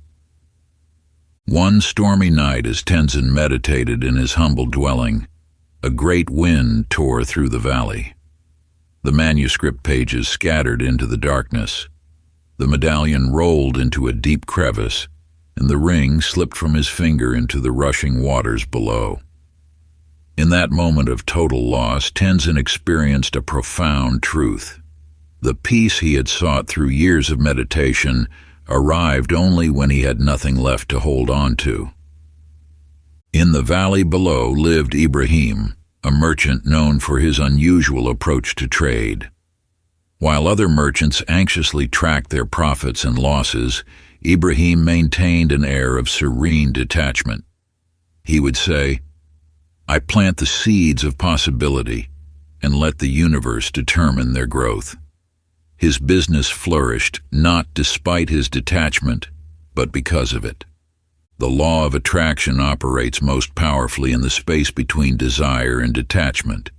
One stormy night as Tenzin meditated in his humble dwelling, a great wind tore through the valley. The manuscript pages scattered into the darkness. The medallion rolled into a deep crevice, and the ring slipped from his finger into the rushing waters below. In that moment of total loss, Tenzin experienced a profound truth. The peace he had sought through years of meditation arrived only when he had nothing left to hold on to. In the valley below lived Ibrahim, a merchant known for his unusual approach to trade. While other merchants anxiously tracked their profits and losses, Ibrahim maintained an air of serene detachment. He would say, "I plant the seeds of possibility and let the universe determine their growth." His business flourished not despite his detachment, but because of it. The law of attraction operates most powerfully in the space between desire and detachment.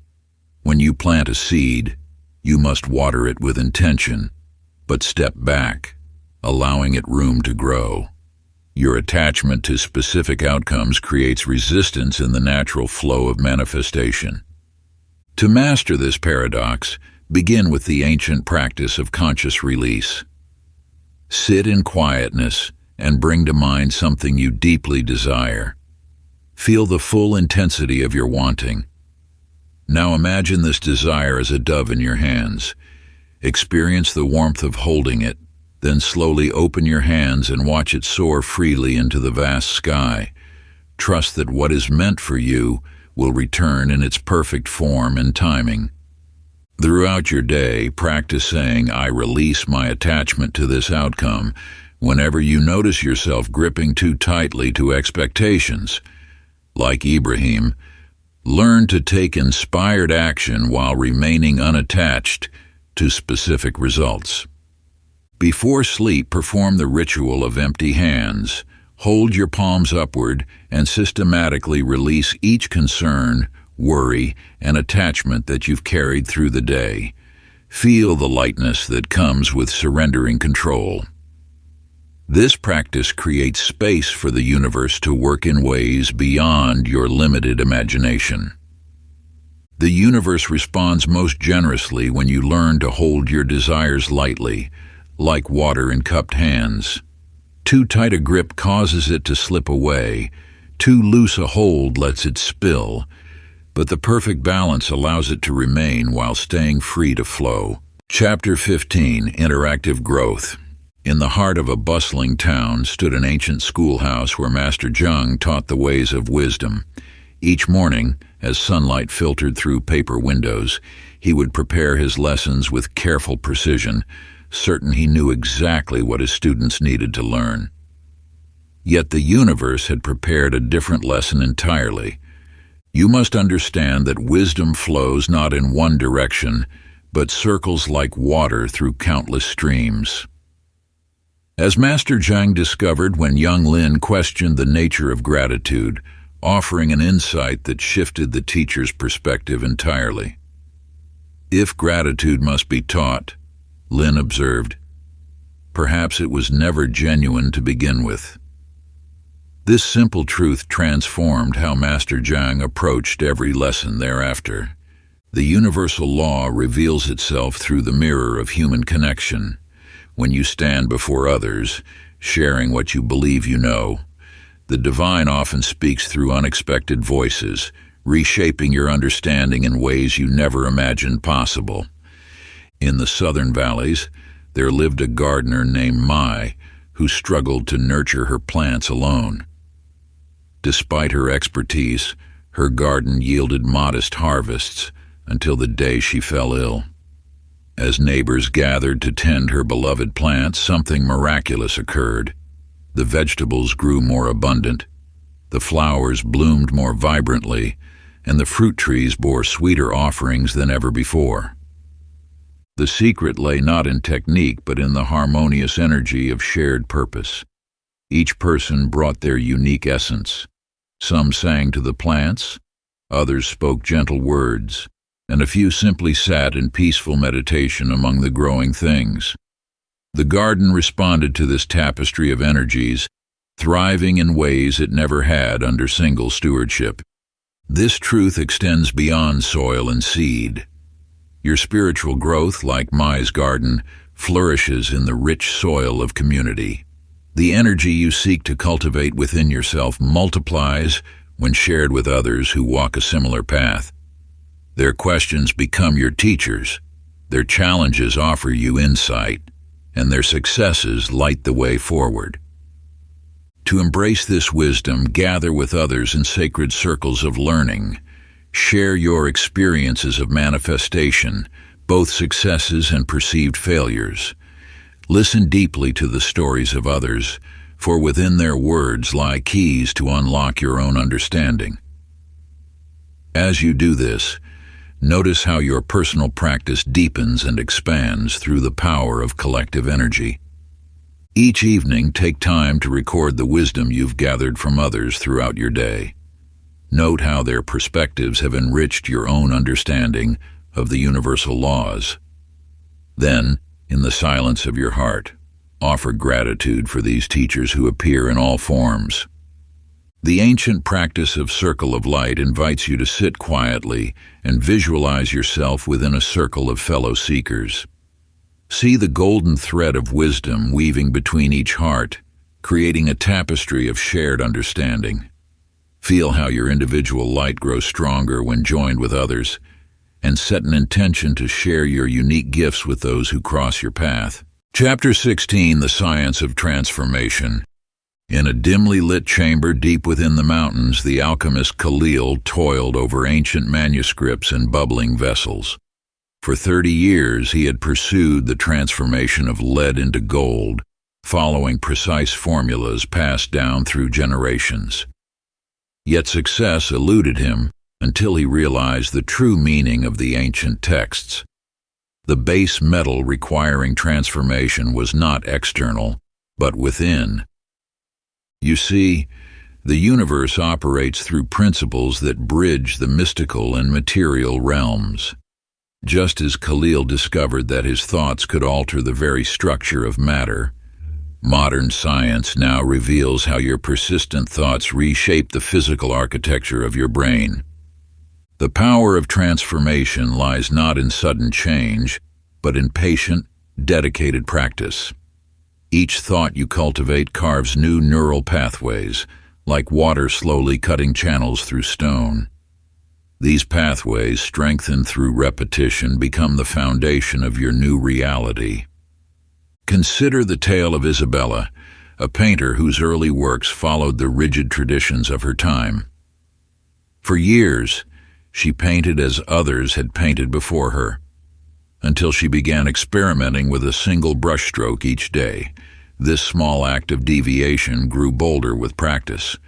When you plant a seed, you must water it with intention, but step back, allowing it room to grow. Your attachment to specific outcomes creates resistance in the natural flow of manifestation. To master this paradox, begin with the ancient practice of conscious release. Sit in quietness and bring to mind something you deeply desire. Feel the full intensity of your wanting. Now imagine this desire as a dove in your hands. Experience the warmth of holding it, then slowly open your hands and watch it soar freely into the vast sky. Trust that what is meant for you will return in its perfect form and timing. Throughout your day, practice saying, "I release my attachment to this outcome," whenever you notice yourself gripping too tightly to expectations. Like Ibrahim, learn to take inspired action while remaining unattached to specific results. Before sleep, perform the ritual of empty hands. Hold your palms upward and systematically release each concern, worry, and attachment that you've carried through the day. Feel the lightness that comes with surrendering control. This practice creates space for the universe to work in ways beyond your limited imagination. The universe responds most generously when you learn to hold your desires lightly, like water in cupped hands. Too tight a grip causes it to slip away. Too loose a hold lets it spill. But the perfect balance allows it to remain while staying free to flow. Chapter 15, Interactive Growth. In the heart of a bustling town stood an ancient schoolhouse where Master Zheng taught the ways of wisdom. Each morning, as sunlight filtered through paper windows, he would prepare his lessons with careful precision, certain he knew exactly what his students needed to learn. Yet the universe had prepared a different lesson entirely. You must understand that wisdom flows not in one direction, but circles like water through countless streams. As Master Zheng discovered when young Lin questioned the nature of gratitude, offering an insight that shifted the teacher's perspective entirely. "If gratitude must be taught," Lin observed, "perhaps it was never genuine to begin with." This simple truth transformed how Master Zheng approached every lesson thereafter. The universal law reveals itself through the mirror of human connection. When you stand before others, sharing what you believe you know, the divine often speaks through unexpected voices, reshaping your understanding in ways you never imagined possible. In the southern valleys, there lived a gardener named Mai, who struggled to nurture her plants alone. Despite her expertise, her garden yielded modest harvests until the day she fell ill. As neighbors gathered to tend her beloved plants, something miraculous occurred. The vegetables grew more abundant, the flowers bloomed more vibrantly, and the fruit trees bore sweeter offerings than ever before. The secret lay not in technique, but in the harmonious energy of shared purpose. Each person brought their unique essence. Some sang to the plants, others spoke gentle words, and a few simply sat in peaceful meditation among the growing things. The garden responded to this tapestry of energies, thriving in ways it never had under single stewardship. This truth extends beyond soil and seed. Your spiritual growth, like Mai's garden, flourishes in the rich soil of community. The energy you seek to cultivate within yourself multiplies when shared with others who walk a similar path. Their questions become your teachers, their challenges offer you insight, and their successes light the way forward. To embrace this wisdom, gather with others in sacred circles of learning. Share your experiences of manifestation, both successes and perceived failures. Listen deeply to the stories of others, for within their words lie keys to unlock your own understanding. As you do this, notice how your personal practice deepens and expands through the power of collective energy. Each evening, take time to record the wisdom you've gathered from others throughout your day. Note how their perspectives have enriched your own understanding of the universal laws. Then, in the silence of your heart, offer gratitude for these teachers who appear in all forms. The ancient practice of circle of light invites you to sit quietly and visualize yourself within a circle of fellow seekers. See the golden thread of wisdom weaving between each heart, creating a tapestry of shared understanding. Feel how your individual light grows stronger when joined with others, and set an intention to share your unique gifts with those who cross your path. Chapter 16, The Science of Transformation. In a dimly lit chamber deep within the mountains, the alchemist Khalil toiled over ancient manuscripts and bubbling vessels. For 30 years, he had pursued the transformation of lead into gold, following precise formulas passed down through generations. Yet success eluded him until he realized the true meaning of the ancient texts. The base metal requiring transformation was not external, but within. You see, the universe operates through principles that bridge the mystical and material realms. Just as Khalil discovered that his thoughts could alter the very structure of matter, modern science now reveals how your persistent thoughts reshape the physical architecture of your brain. The power of transformation lies not in sudden change, but in patient, dedicated practice. Each thought you cultivate carves new neural pathways, like water slowly cutting channels through stone. These pathways, strengthened through repetition, become the foundation of your new reality. Consider the tale of Isabella, a painter whose early works followed the rigid traditions of her time. For years, she painted as others had painted before her, until she began experimenting with a single brushstroke each day. This small act of deviation grew bolder with practice.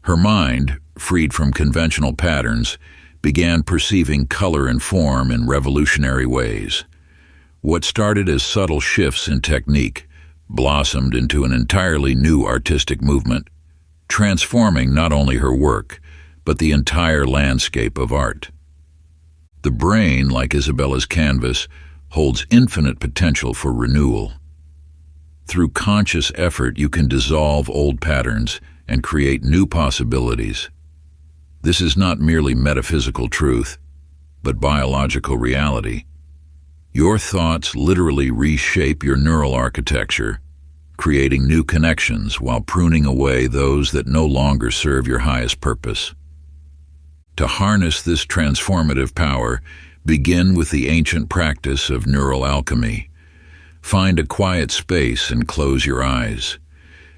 Her mind, freed from conventional patterns, began perceiving color and form in revolutionary ways. What started as subtle shifts in technique blossomed into an entirely new artistic movement, transforming not only her work, but the entire landscape of art. The brain, like Isabella's canvas, holds infinite potential for renewal. Through conscious effort, you can dissolve old patterns and create new possibilities. This is not merely metaphysical truth, but biological reality. Your thoughts literally reshape your neural architecture, creating new connections while pruning away those that no longer serve your highest purpose. To harness this transformative power, begin with the ancient practice of neural alchemy. Find a quiet space and close your eyes.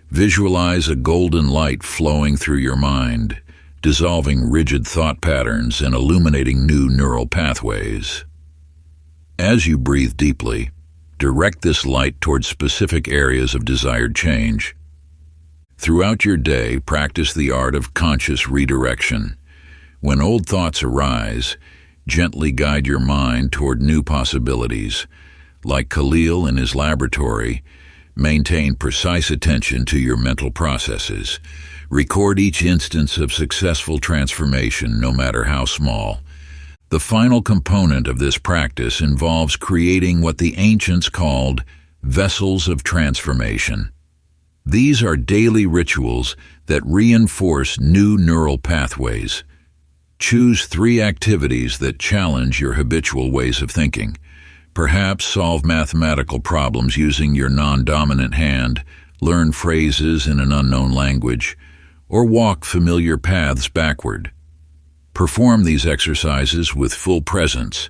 Visualize a golden light flowing through your mind, dissolving rigid thought patterns and illuminating new neural pathways. As you breathe deeply, direct this light towards specific areas of desired change. Throughout your day, practice the art of conscious redirection. When old thoughts arise, gently guide your mind toward new possibilities. Like Khalil in his laboratory, maintain precise attention to your mental processes. Record each instance of successful transformation, no matter how small. The final component of this practice involves creating what the ancients called vessels of transformation. These are daily rituals that reinforce new neural pathways. Choose 3 activities that challenge your habitual ways of thinking. Perhaps solve mathematical problems using your non-dominant hand, learn phrases in an unknown language, or walk familiar paths backward. Perform these exercises with full presence,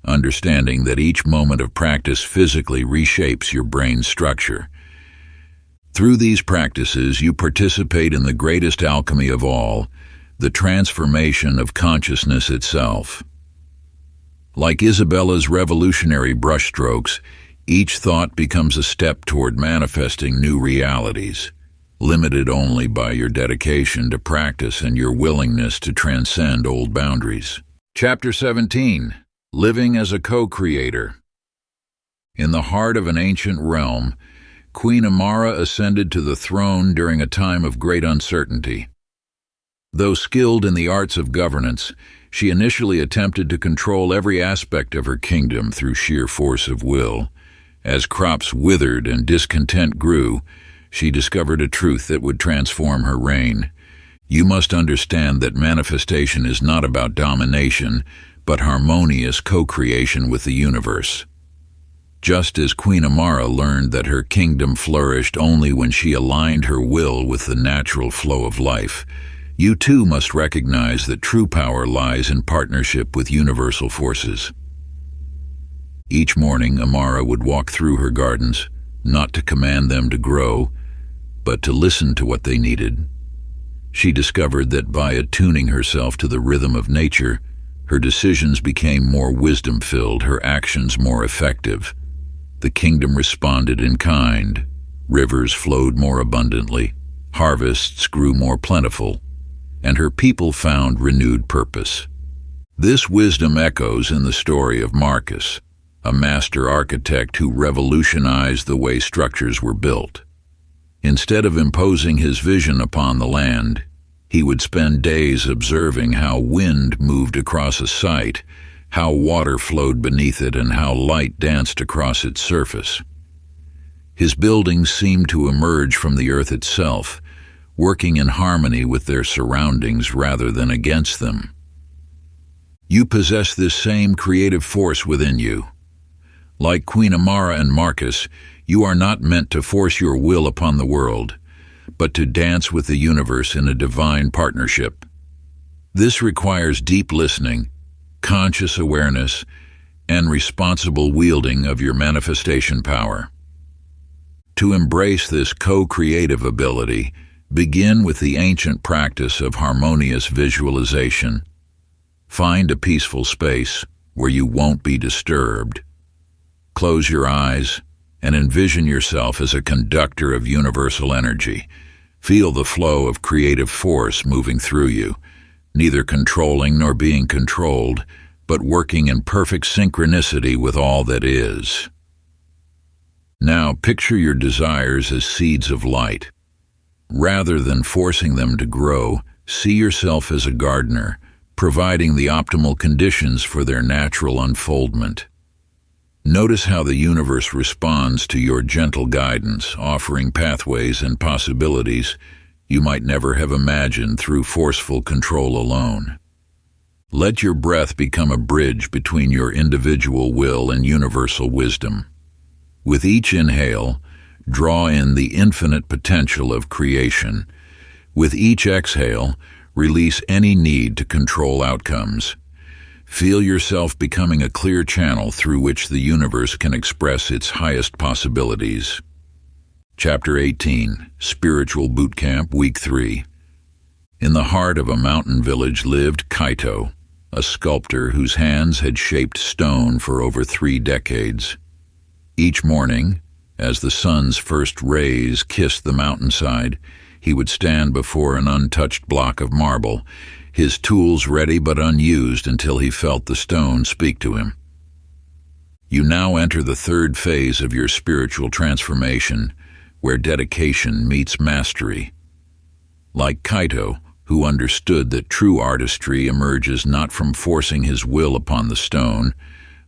understanding that each moment of practice physically reshapes your brain's structure. Through these practices, you participate in the greatest alchemy of all, the transformation of consciousness itself. Like Isabella's revolutionary brushstrokes, each thought becomes a step toward manifesting new realities, limited only by your dedication to practice and your willingness to transcend old boundaries. Chapter 17. Living as a Co-Creator. In the heart of an ancient realm, Queen Amara ascended to the throne during a time of great uncertainty. Though skilled in the arts of governance, she initially attempted to control every aspect of her kingdom through sheer force of will. As crops withered and discontent grew, she discovered a truth that would transform her reign. You must understand that manifestation is not about domination, but harmonious co-creation with the universe. Just as Queen Amara learned that her kingdom flourished only when she aligned her will with the natural flow of life, you too must recognize that true power lies in partnership with universal forces. Each morning, Amara would walk through her gardens, not to command them to grow, but to listen to what they needed. She discovered that by attuning herself to the rhythm of nature, her decisions became more wisdom-filled, her actions more effective. The kingdom responded in kind. Rivers flowed more abundantly, harvests grew more plentiful, and her people found renewed purpose. This wisdom echoes in the story of Marcus, a master architect who revolutionized the way structures were built. Instead of imposing his vision upon the land, he would spend days observing how wind moved across a site, how water flowed beneath it, and how light danced across its surface. His buildings seemed to emerge from the earth itself, working in harmony with their surroundings rather than against them. You possess this same creative force within you. Like Queen Amara and Marcus, you are not meant to force your will upon the world, but to dance with the universe in a divine partnership. This requires deep listening, conscious awareness, and responsible wielding of your manifestation power. To embrace this co-creative ability, begin with the ancient practice of harmonious visualization. Find a peaceful space where you won't be disturbed. Close your eyes and envision yourself as a conductor of universal energy. Feel the flow of creative force moving through you, neither controlling nor being controlled, but working in perfect synchronicity with all that is. Now picture your desires as seeds of light. Rather than forcing them to grow, see yourself as a gardener, providing the optimal conditions for their natural unfoldment. Notice how the universe responds to your gentle guidance, offering pathways and possibilities you might never have imagined through forceful control alone. Let your breath become a bridge between your individual will and universal wisdom. With each inhale, draw in the infinite potential of creation. With each exhale, release any need to control outcomes. Feel yourself becoming a clear channel through which the universe can express its highest possibilities. Chapter 18, Spiritual Boot Camp, Week 3. In the heart of a mountain village lived Kaito, a sculptor whose hands had shaped stone for over 3 decades. Each morning, as the sun's first rays kissed the mountainside, he would stand before an untouched block of marble, his tools ready but unused until he felt the stone speak to him. You now enter the third phase of your spiritual transformation, where dedication meets mastery. Like Kaito, who understood that true artistry emerges not from forcing his will upon the stone,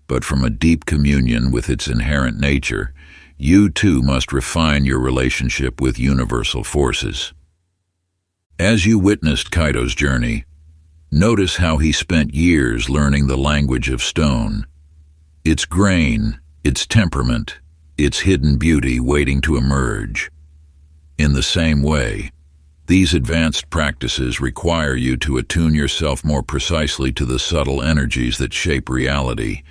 but from a deep communion with its inherent nature, you too must refine your relationship with universal forces. As you witnessed Kaito's journey, notice how he spent years learning the language of stone, its grain, its temperament, its hidden beauty waiting to emerge. In the same way, these advanced practices require you to attune yourself more precisely to the subtle energies that shape reality.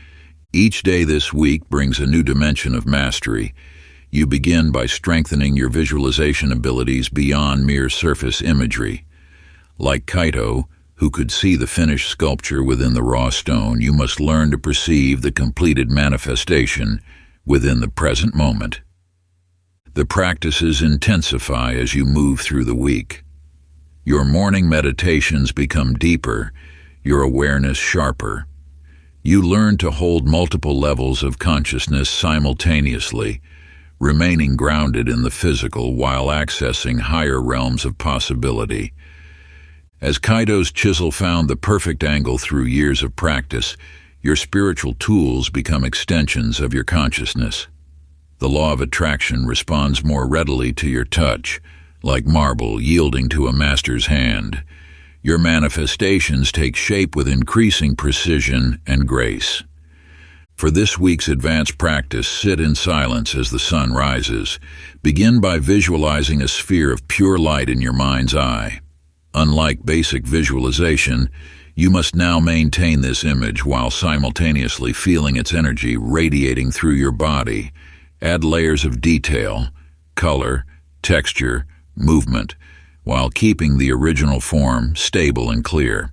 Each day this week brings a new dimension of mastery. You begin by strengthening your visualization abilities beyond mere surface imagery. Like Kaito, who could see the finished sculpture within the raw stone, you must learn to perceive the completed manifestation within the present moment. The practices intensify as you move through the week. Your morning meditations become deeper, your awareness sharper. You learn to hold multiple levels of consciousness simultaneously, remaining grounded in the physical while accessing higher realms of possibility. As Kaito's chisel found the perfect angle through years of practice, your spiritual tools become extensions of your consciousness. The law of attraction responds more readily to your touch, like marble yielding to a master's hand. Your manifestations take shape with increasing precision and grace. For this week's advanced practice, sit in silence as the sun rises. Begin by visualizing a sphere of pure light in your mind's eye. Unlike basic visualization, you must now maintain this image while simultaneously feeling its energy radiating through your body. Add layers of detail, color, texture, movement, while keeping the original form stable and clear.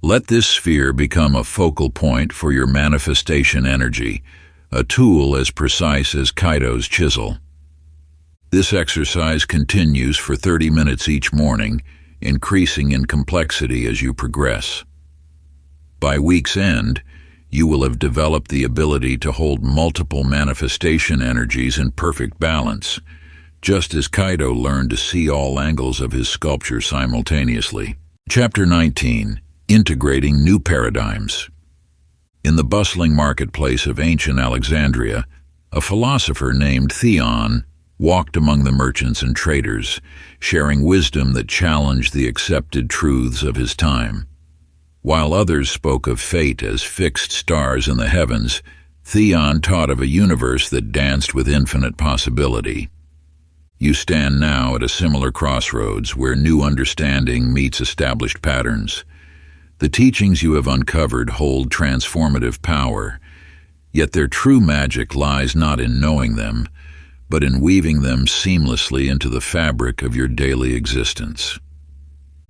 Let this sphere become a focal point for your manifestation energy, a tool as precise as Kaito's chisel. This exercise continues for 30 minutes each morning, increasing in complexity as you progress. By week's end, you will have developed the ability to hold multiple manifestation energies in perfect balance, just as Kaito learned to see all angles of his sculpture simultaneously. Chapter 19. Integrating New Paradigms. In the bustling marketplace of ancient Alexandria, a philosopher named Theon walked among the merchants and traders, sharing wisdom that challenged the accepted truths of his time. While others spoke of fate as fixed stars in the heavens, Theon taught of a universe that danced with infinite possibility. You stand now at a similar crossroads where new understanding meets established patterns. The teachings you have uncovered hold transformative power, yet their true magic lies not in knowing them, but in weaving them seamlessly into the fabric of your daily existence.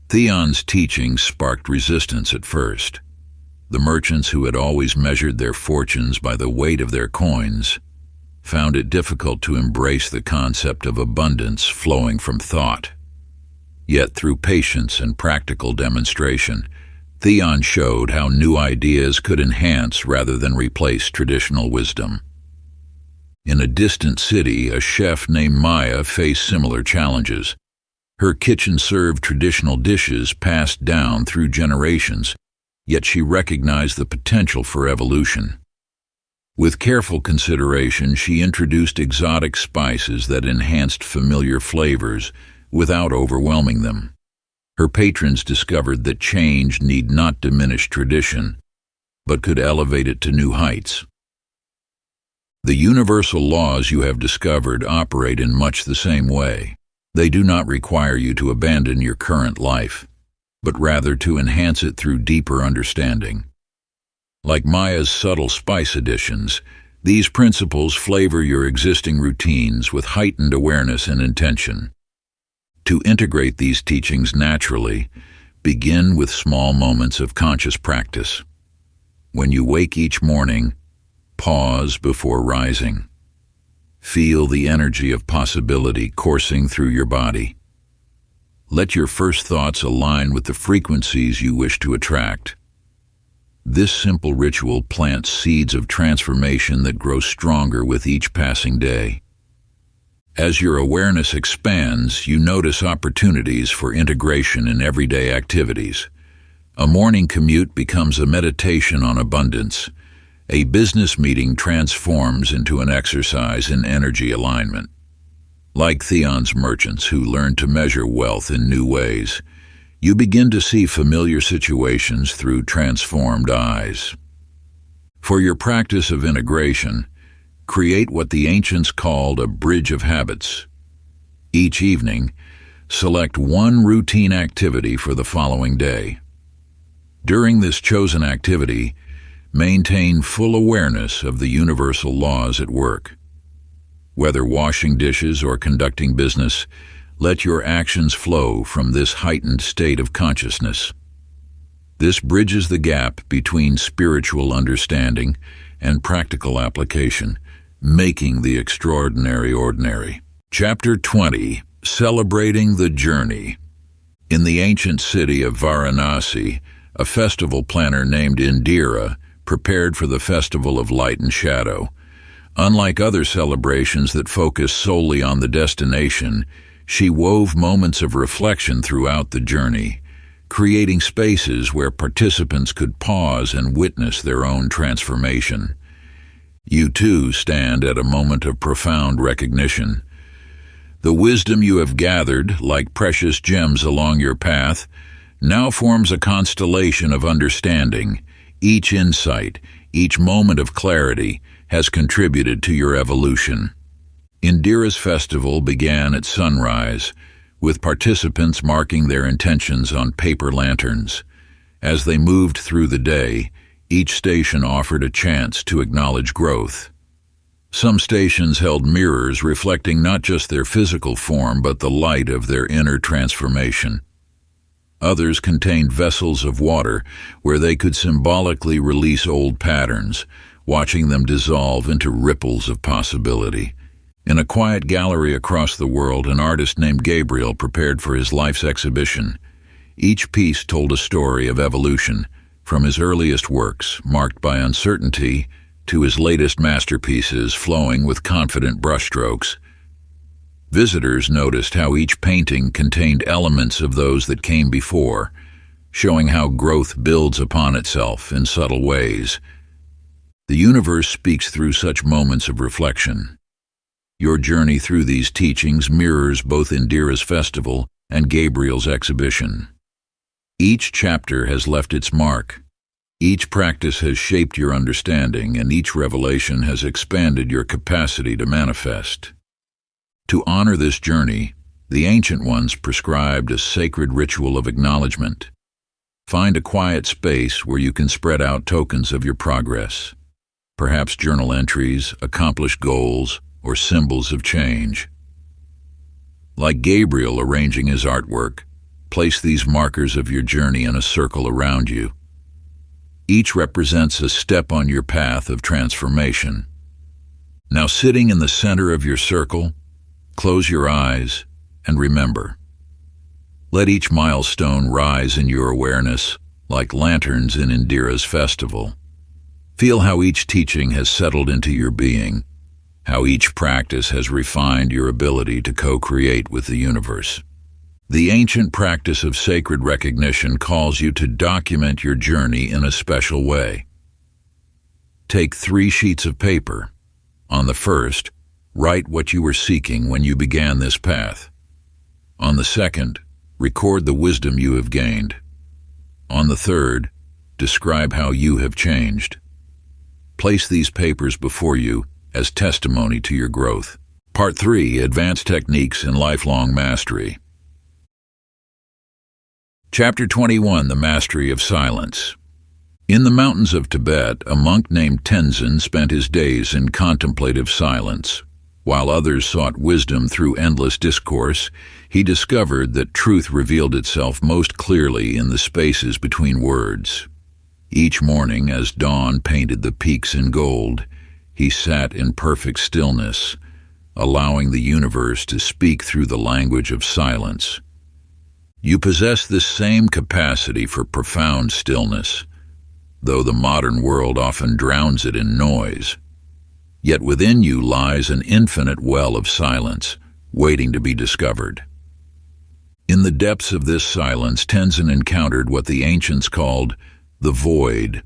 Theon's teachings sparked resistance at first. The merchants who had always measured their fortunes by the weight of their coins found it difficult to embrace the concept of abundance flowing from thought. Yet through patience and practical demonstration, Theon showed how new ideas could enhance rather than replace traditional wisdom. In a distant city, a chef named Maya faced similar challenges. Her kitchen served traditional dishes passed down through generations, yet she recognized the potential for evolution. With careful consideration, she introduced exotic spices that enhanced familiar flavors without overwhelming them. Her patrons discovered that change need not diminish tradition, but could elevate it to new heights. The universal laws you have discovered operate in much the same way. They do not require you to abandon your current life, but rather to enhance it through deeper understanding. Like Maya's subtle spice additions, these principles flavor your existing routines with heightened awareness and intention. To integrate these teachings naturally, begin with small moments of conscious practice. When you wake each morning, pause before rising. Feel the energy of possibility coursing through your body. Let your first thoughts align with the frequencies you wish to attract. This simple ritual plants seeds of transformation that grow stronger with each passing day. As your awareness expands, you notice opportunities for integration in everyday activities. A morning commute becomes a meditation on abundance. A business meeting transforms into an exercise in energy alignment. Like Theon's merchants who learned to measure wealth in new ways, you begin to see familiar situations through transformed eyes. For your practice of integration, create what the ancients called a bridge of habits. Each evening, select one routine activity for the following day. During this chosen activity, maintain full awareness of the universal laws at work. Whether washing dishes or conducting business, let your actions flow from this heightened state of consciousness. This bridges the gap between spiritual understanding and practical application, making the extraordinary ordinary. Chapter 20. Celebrating the Journey. In the ancient city of Varanasi, a festival planner named Indira prepared for the festival of light and shadow. Unlike other celebrations that focus solely on the destination, she wove moments of reflection throughout the journey, creating spaces where participants could pause and witness their own transformation. You too stand at a moment of profound recognition. The wisdom you have gathered, like precious gems along your path, now forms a constellation of understanding. Each insight, each moment of clarity, has contributed to your evolution. Indira's festival began at sunrise, with participants marking their intentions on paper lanterns. As they moved through the day, each station offered a chance to acknowledge growth. Some stations held mirrors reflecting not just their physical form but the light of their inner transformation. Others contained vessels of water where they could symbolically release old patterns, watching them dissolve into ripples of possibility. In a quiet gallery across the world, an artist named Gabriel prepared for his life's exhibition. Each piece told a story of evolution, from his earliest works, marked by uncertainty, to his latest masterpieces flowing with confident brushstrokes. Visitors noticed how each painting contained elements of those that came before, showing how growth builds upon itself in subtle ways. The universe speaks through such moments of reflection. Your journey through these teachings mirrors both Indira's festival and Gabriel's exhibition. Each chapter has left its mark. Each practice has shaped your understanding, and each revelation has expanded your capacity to manifest. To honor this journey, the ancient ones prescribed a sacred ritual of acknowledgement. Find a quiet space where you can spread out tokens of your progress, perhaps journal entries, accomplished goals, or symbols of change. Like Gabriel arranging his artwork, place these markers of your journey in a circle around you. Each represents a step on your path of transformation. Now, sitting in the center of your circle, close your eyes and remember. Let each milestone rise in your awareness like lanterns in Indira's festival. Feel how each teaching has settled into your being, how each practice has refined your ability to co-create with the universe. The ancient practice of sacred recognition calls you to document your journey in a special way. Take 3 sheets of paper. On the first, write what you were seeking when you began this path. On the second, record the wisdom you have gained. On the third, describe how you have changed. Place these papers before you as testimony to your growth. Part 3. Advanced Techniques in Lifelong Mastery. Chapter 21. The Mastery of Silence. In the mountains of Tibet, a monk named Tenzin spent his days in contemplative silence. While others sought wisdom through endless discourse, he discovered that truth revealed itself most clearly in the spaces between words. Each morning, as dawn painted the peaks in gold, he sat in perfect stillness, allowing the universe to speak through the language of silence. You possess this same capacity for profound stillness, though the modern world often drowns it in noise. Yet within you lies an infinite well of silence, waiting to be discovered. In the depths of this silence, Tenzin encountered what the ancients called the void,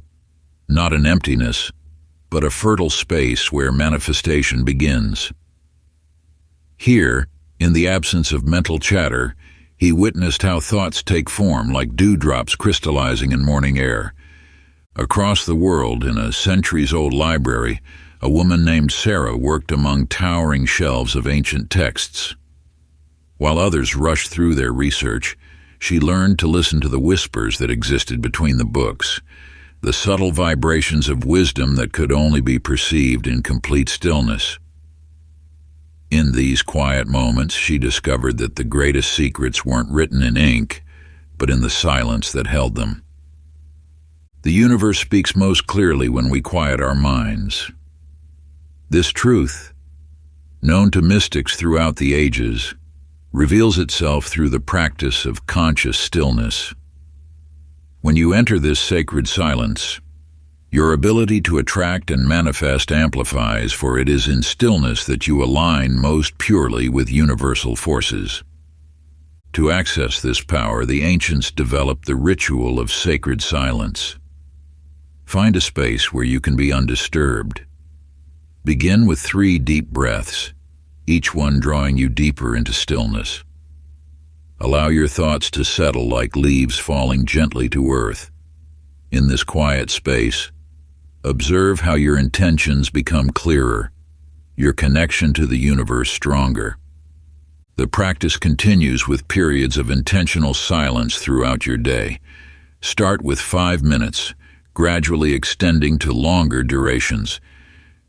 not an emptiness, but a fertile space where manifestation begins. Here, in the absence of mental chatter, he witnessed how thoughts take form like dewdrops crystallizing in morning air. Across the world, in a centuries-old library, a woman named Sarah worked among towering shelves of ancient texts. While others rushed through their research, she learned to listen to the whispers that existed between the books, the subtle vibrations of wisdom that could only be perceived in complete stillness. In these quiet moments, she discovered that the greatest secrets weren't written in ink, but in the silence that held them. The universe speaks most clearly when we quiet our minds. This truth, known to mystics throughout the ages, reveals itself through the practice of conscious stillness. When you enter this sacred silence, your ability to attract and manifest amplifies, for it is in stillness that you align most purely with universal forces. To access this power, the ancients developed the ritual of sacred silence. Find a space where you can be undisturbed. Begin with 3 deep breaths, each one drawing you deeper into stillness. Allow your thoughts to settle like leaves falling gently to earth. In this quiet space, observe how your intentions become clearer, your connection to the universe stronger. The practice continues with periods of intentional silence throughout your day. Start with 5 minutes, gradually extending to longer durations.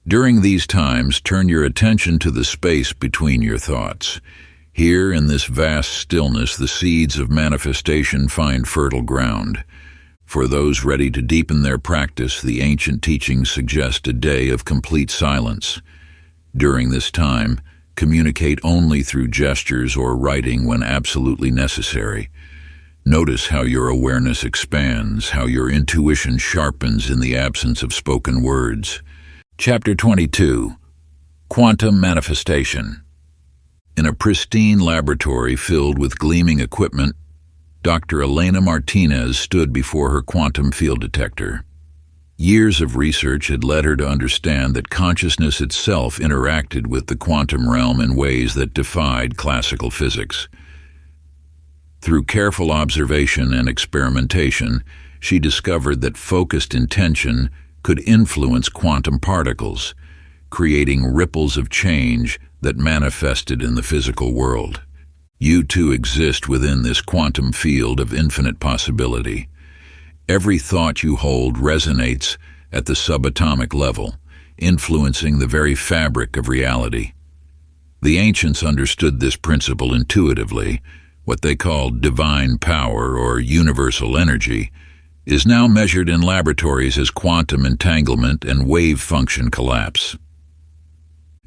During these times, turn your attention to the space between your thoughts. Here, in this vast stillness, the seeds of manifestation find fertile ground. For those ready to deepen their practice, the ancient teachings suggest a day of complete silence. During this time, communicate only through gestures or writing when absolutely necessary. Notice how your awareness expands, how your intuition sharpens in the absence of spoken words. Chapter 22. Quantum Manifestation. In a pristine laboratory filled with gleaming equipment, Dr. Elena Martinez stood before her quantum field detector. Years of research had led her to understand that consciousness itself interacted with the quantum realm in ways that defied classical physics. Through careful observation and experimentation, she discovered that focused intention could influence quantum particles, creating ripples of change that manifested in the physical world. You too exist within this quantum field of infinite possibility. Every thought you hold resonates at the subatomic level, influencing the very fabric of reality. The ancients understood this principle intuitively. What they called divine power or universal energy is now measured in laboratories as quantum entanglement and wave function collapse.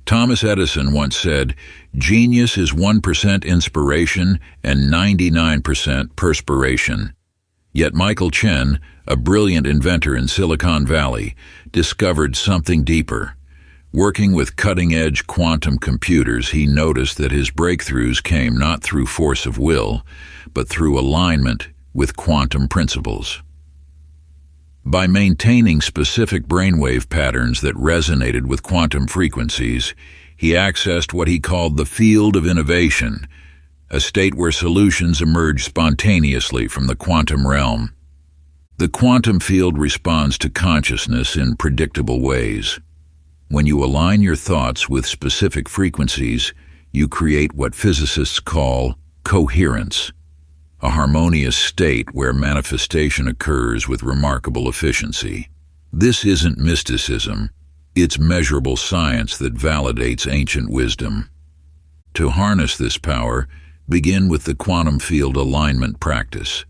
Thomas Edison once said, "Genius is 1% inspiration and 99% perspiration." Yet Michael Chen, a brilliant inventor in Silicon Valley, discovered something deeper. Working with cutting-edge quantum computers, he noticed that his breakthroughs came not through force of will, but through alignment with quantum principles. By maintaining specific brainwave patterns that resonated with quantum frequencies, he accessed what he called the field of innovation, a state where solutions emerge spontaneously from the quantum realm. The quantum field responds to consciousness in predictable ways. When you align your thoughts with specific frequencies, you create what physicists call coherence, a harmonious state where manifestation occurs with remarkable efficiency. This isn't mysticism, it's measurable science that validates ancient wisdom. To harness this power, begin with the quantum field alignment practice.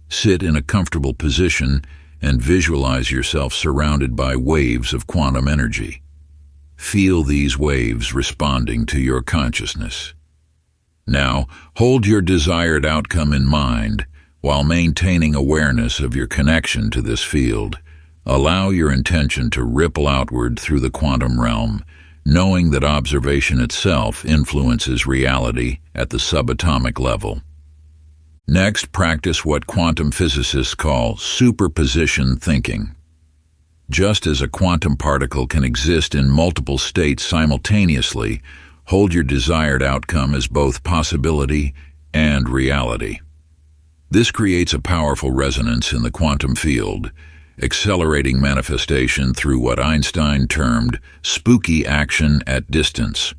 Sit in a comfortable position and visualize yourself surrounded by waves of quantum energy. Feel these waves responding to your consciousness. Now, hold your desired outcome in mind while maintaining awareness of your connection to this field. Allow your intention to ripple outward through the quantum realm, knowing that observation itself influences reality at the subatomic level. Next, practice what quantum physicists call superposition thinking. Just as a quantum particle can exist in multiple states simultaneously, hold your desired outcome as both possibility and reality. This creates a powerful resonance in the quantum field, accelerating manifestation through what Einstein termed spooky action at distance.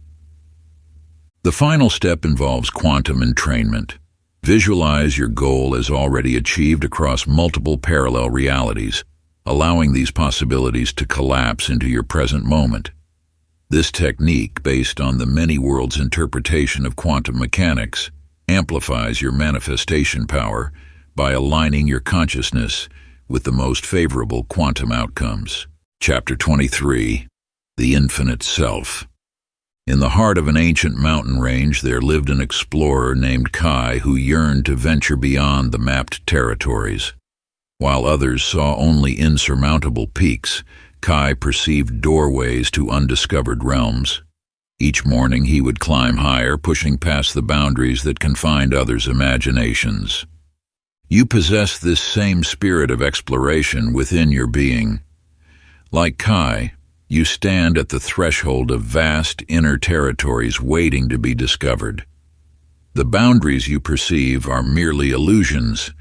The final step involves quantum entrainment. Visualize your goal as already achieved across multiple parallel realities, allowing these possibilities to collapse into your present moment. This technique, based on the many worlds interpretation of quantum mechanics, amplifies your manifestation power by aligning your consciousness with the most favorable quantum outcomes. Chapter 23. The Infinite Self. In the heart of an ancient mountain range there lived an explorer named Kai who yearned to venture beyond the mapped territories. While others saw only insurmountable peaks, Kai perceived doorways to undiscovered realms. Each morning he would climb higher, pushing past the boundaries that confined others' imaginations. You possess this same spirit of exploration within your being. Like Kai, you stand at the threshold of vast inner territories waiting to be discovered. The boundaries you perceive are merely illusions,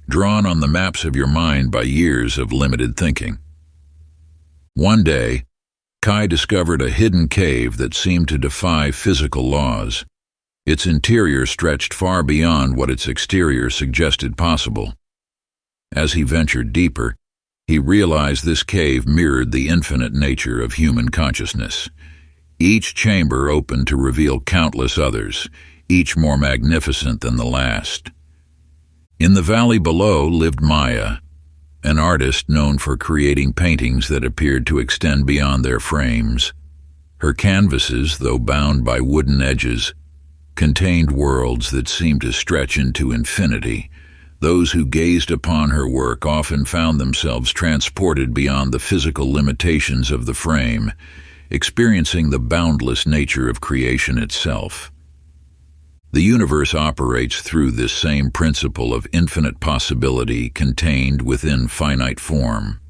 drawn on the maps of your mind by years of limited thinking. One day, Kai discovered a hidden cave that seemed to defy physical laws. Its interior stretched far beyond what its exterior suggested possible. As he ventured deeper, he realized this cave mirrored the infinite nature of human consciousness. Each chamber opened to reveal countless others, each more magnificent than the last. In the valley below lived Maya, an artist known for creating paintings that appeared to extend beyond their frames. Her canvases, though bound by wooden edges, contained worlds that seemed to stretch into infinity. Those who gazed upon her work often found themselves transported beyond the physical limitations of the frame, experiencing the boundless nature of creation itself. The universe operates through this same principle of infinite possibility contained within finite form.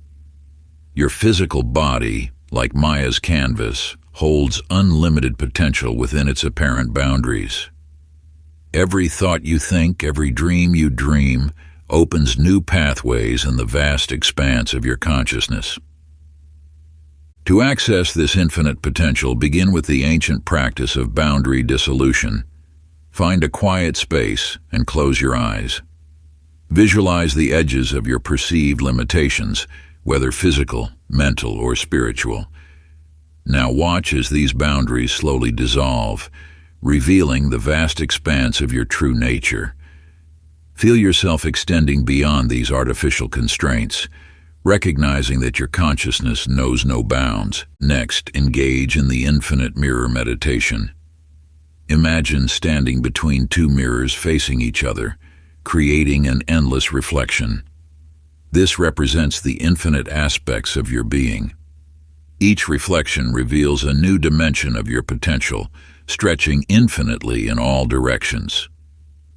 Your physical body, like Maya's canvas, holds unlimited potential within its apparent boundaries. Every thought you think, every dream you dream, opens new pathways in the vast expanse of your consciousness. To access this infinite potential, begin with the ancient practice of boundary dissolution. Find a quiet space and close your eyes. Visualize the edges of your perceived limitations, whether physical, mental, or spiritual. Now watch as these boundaries slowly dissolve, revealing the vast expanse of your true nature. Feel yourself extending beyond these artificial constraints, recognizing that your consciousness knows no bounds. Next, engage in the infinite mirror meditation. Imagine standing between two mirrors facing each other, creating an endless reflection. This represents the infinite aspects of your being. Each reflection reveals a new dimension of your potential, stretching infinitely in all directions.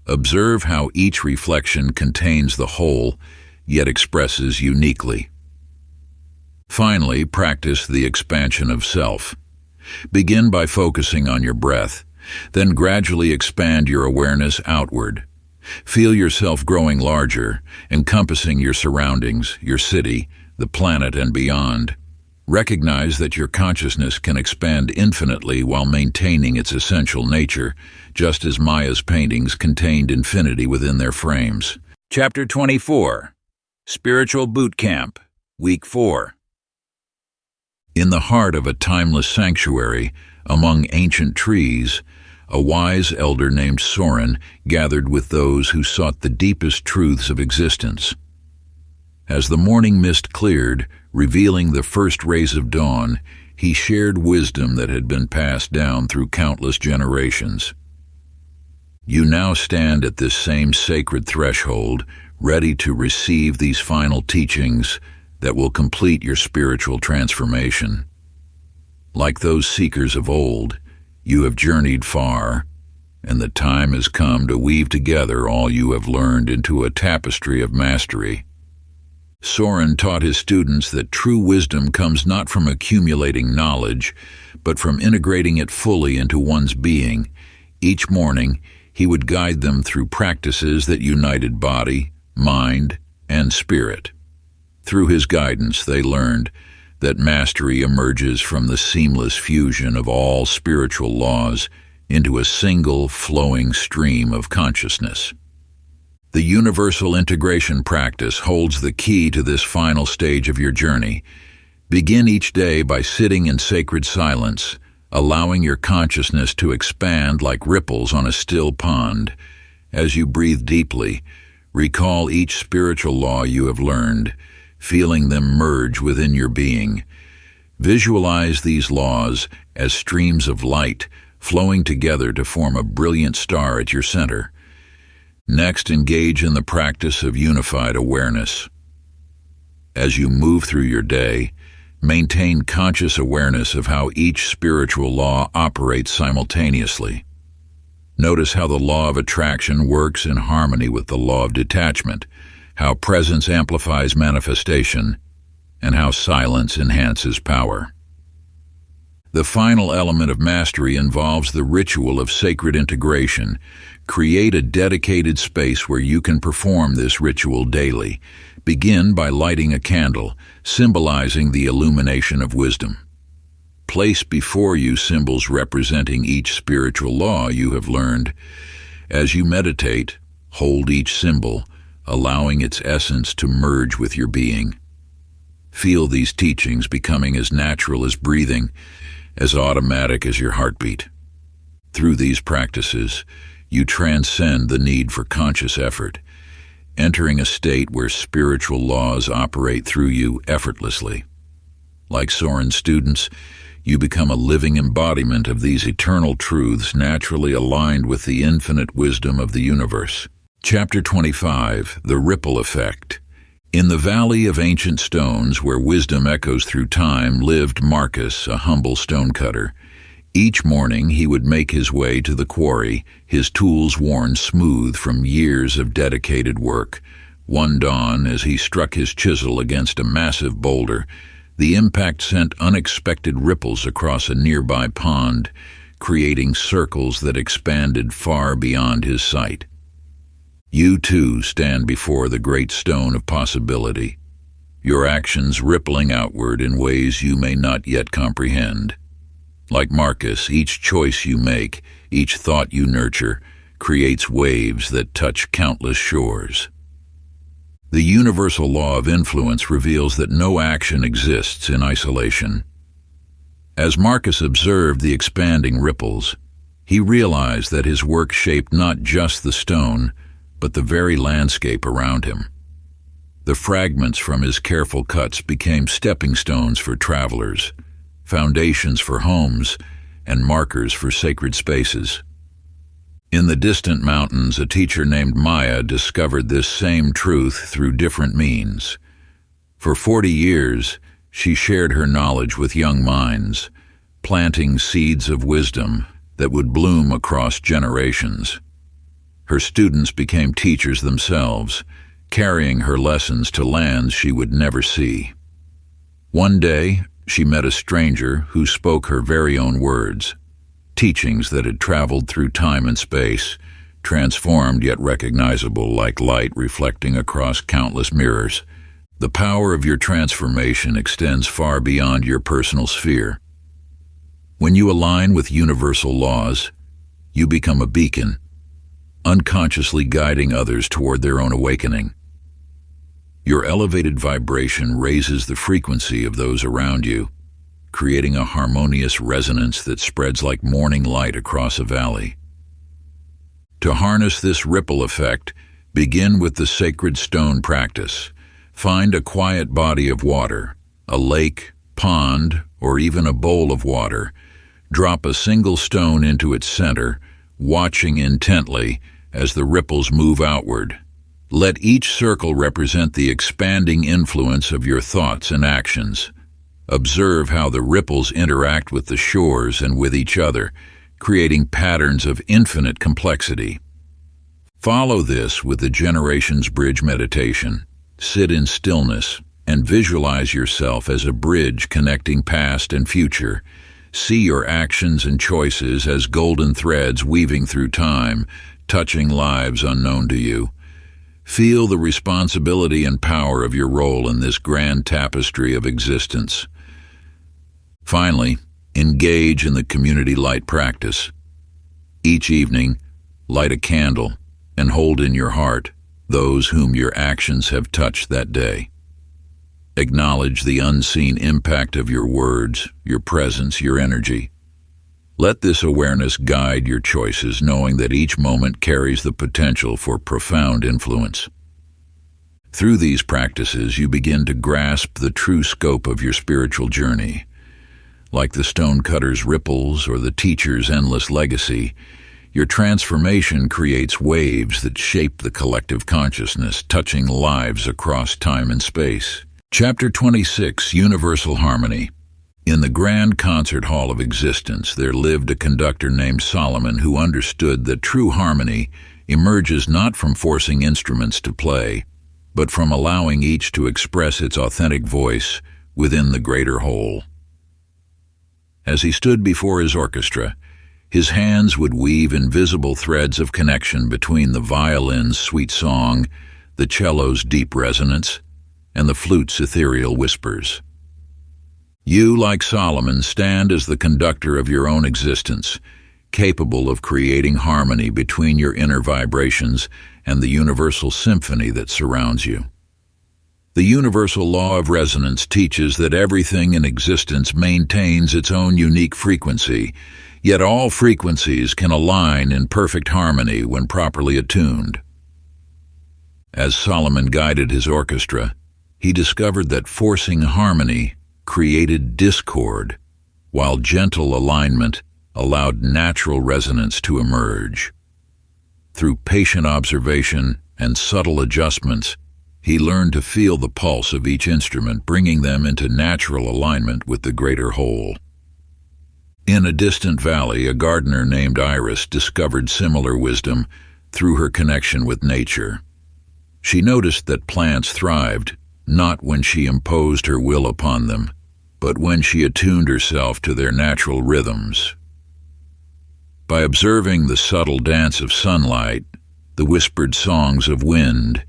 Observe how each reflection contains the whole, yet expresses uniquely. Finally, practice the expansion of self. Begin by focusing on your breath, then gradually expand your awareness outward. Feel yourself growing larger, encompassing your surroundings, your city, the planet, and beyond. Recognize that your consciousness can expand infinitely while maintaining its essential nature, just as Maya's paintings contained infinity within their frames. Chapter 24. Spiritual Boot Camp, Week 4. In the heart of a timeless sanctuary, among ancient trees, a wise elder named Soren gathered with those who sought the deepest truths of existence. As the morning mist cleared, revealing the first rays of dawn, he shared wisdom that had been passed down through countless generations. You now stand at this same sacred threshold, ready to receive these final teachings that will complete your spiritual transformation. Like those seekers of old, you have journeyed far, and the time has come to weave together all you have learned into a tapestry of mastery. Soren taught his students that true wisdom comes not from accumulating knowledge, but from integrating it fully into one's being. Each morning, he would guide them through practices that united body, mind, and spirit. Through his guidance, they learned that mastery emerges from the seamless fusion of all spiritual laws into a single flowing stream of consciousness. The universal integration practice holds the key to this final stage of your journey. Begin each day by sitting in sacred silence, allowing your consciousness to expand like ripples on a still pond. As you breathe deeply, recall each spiritual law you have learned, feeling them merge within your being. Visualize these laws as streams of light flowing together to form a brilliant star at your center. Next, engage in the practice of unified awareness. As you move through your day, maintain conscious awareness of how each spiritual law operates simultaneously. Notice how the law of attraction works in harmony with the law of detachment, how presence amplifies manifestation, and how silence enhances power. The final element of mastery involves the ritual of sacred integration. Create a dedicated space where you can perform this ritual daily. Begin by lighting a candle, symbolizing the illumination of wisdom. Place before you symbols representing each spiritual law you have learned. As you meditate, hold each symbol, allowing its essence to merge with your being. Feel these teachings becoming as natural as breathing, as automatic as your heartbeat. Through these practices, you transcend the need for conscious effort, entering a state where spiritual laws operate through you effortlessly. Like Soren's students, you become a living embodiment of these eternal truths naturally aligned with the infinite wisdom of the universe. Chapter 25, The Ripple Effect. In the valley of ancient stones, where wisdom echoes through time, lived Marcus, a humble stonecutter. Each morning he would make his way to the quarry, his tools worn smooth from years of dedicated work. One dawn, as he struck his chisel against a massive boulder, the impact sent unexpected ripples across a nearby pond, creating circles that expanded far beyond his sight. You too stand before the great stone of possibility, your actions rippling outward in ways you may not yet comprehend. Like Marcus, each choice you make, each thought you nurture, creates waves that touch countless shores. The universal law of influence reveals that no action exists in isolation. As Marcus observed the expanding ripples, he realized that his work shaped not just the stone, but the very landscape around him. The fragments from his careful cuts became stepping stones for travelers, foundations for homes, and markers for sacred spaces. In the distant mountains, a teacher named Maya discovered this same truth through different means. For 40 years, she shared her knowledge with young minds, planting seeds of wisdom that would bloom across generations. Her students became teachers themselves, carrying her lessons to lands she would never see. One day, she met a stranger who spoke her very own words, teachings that had traveled through time and space, transformed yet recognizable like light reflecting across countless mirrors. The power of your transformation extends far beyond your personal sphere. When you align with universal laws, you become a beacon, unconsciously guiding others toward their own awakening. Your elevated vibration raises the frequency of those around you, creating a harmonious resonance that spreads like morning light across a valley. To harness this ripple effect, begin with the sacred stone practice. Find a quiet body of water, a lake, pond, or even a bowl of water. Drop a single stone into its center, watching intently as the ripples move outward. Let each circle represent the expanding influence of your thoughts and actions. Observe how the ripples interact with the shores and with each other, creating patterns of infinite complexity. Follow this with the Generations Bridge meditation. Sit in stillness and visualize yourself as a bridge connecting past and future. See your actions and choices as golden threads weaving through time, touching lives unknown to you. Feel the responsibility and power of your role in this grand tapestry of existence. Finally, engage in the community light practice. Each evening, light a candle and hold in your heart those whom your actions have touched that day. Acknowledge the unseen impact of your words, your presence, your energy. Let this awareness guide your choices, knowing that each moment carries the potential for profound influence. Through these practices, you begin to grasp the true scope of your spiritual journey. Like the stonecutter's ripples or the teacher's endless legacy, your transformation creates waves that shape the collective consciousness, touching lives across time and space. Chapter 26, Universal Harmony. In the grand concert hall of existence, there lived a conductor named Solomon who understood that true harmony emerges not from forcing instruments to play, but from allowing each to express its authentic voice within the greater whole. As he stood before his orchestra, his hands would weave invisible threads of connection between the violin's sweet song, the cello's deep resonance, and the flute's ethereal whispers. You, like Solomon, stand as the conductor of your own existence, capable of creating harmony between your inner vibrations and the universal symphony that surrounds you. The universal law of resonance teaches that everything in existence maintains its own unique frequency, yet all frequencies can align in perfect harmony when properly attuned. As Solomon guided his orchestra, he discovered that forcing harmony created discord, while gentle alignment allowed natural resonance to emerge. Through patient observation and subtle adjustments, he learned to feel the pulse of each instrument, bringing them into natural alignment with the greater whole. In a distant valley, a gardener named Iris discovered similar wisdom through her connection with nature. She noticed that plants thrived not when she imposed her will upon them, but when she attuned herself to their natural rhythms. By observing the subtle dance of sunlight, the whispered songs of wind,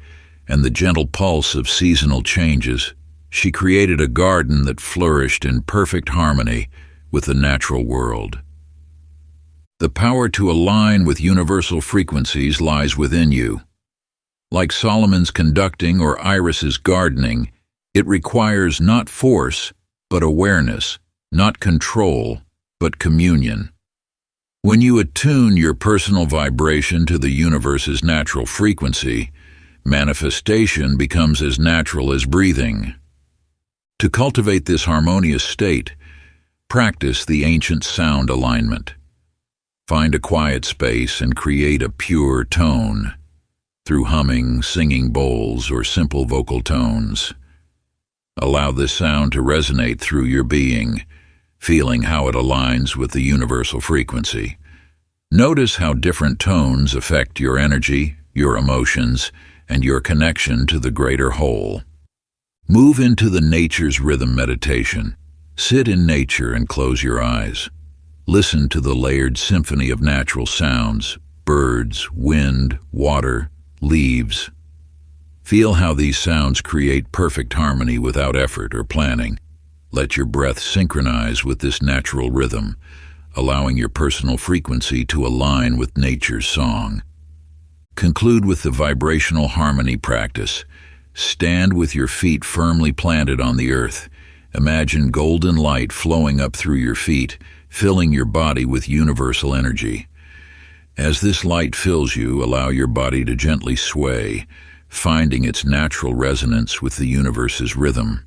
and the gentle pulse of seasonal changes, she created a garden that flourished in perfect harmony with the natural world. The power to align with universal frequencies lies within you. Like Solomon's conducting or Iris's gardening, it requires not force, but awareness, not control, but communion. When you attune your personal vibration to the universe's natural frequency, manifestation becomes as natural as breathing. To cultivate this harmonious state, practice the ancient sound alignment. Find a quiet space and create a pure tone through humming, singing bowls, or simple vocal tones. Allow this sound to resonate through your being, feeling how it aligns with the universal frequency. Notice how different tones affect your energy, your emotions, and your connection to the greater whole. Move into the nature's rhythm meditation. Sit in nature and close your eyes. Listen to the layered symphony of natural sounds, birds, wind, water, leaves. Feel how these sounds create perfect harmony without effort or planning. Let your breath synchronize with this natural rhythm, allowing your personal frequency to align with nature's song. Conclude with the vibrational harmony practice. Stand with your feet firmly planted on the earth. Imagine golden light flowing up through your feet, filling your body with universal energy. As this light fills you, allow your body to gently sway, finding its natural resonance with the universe's rhythm.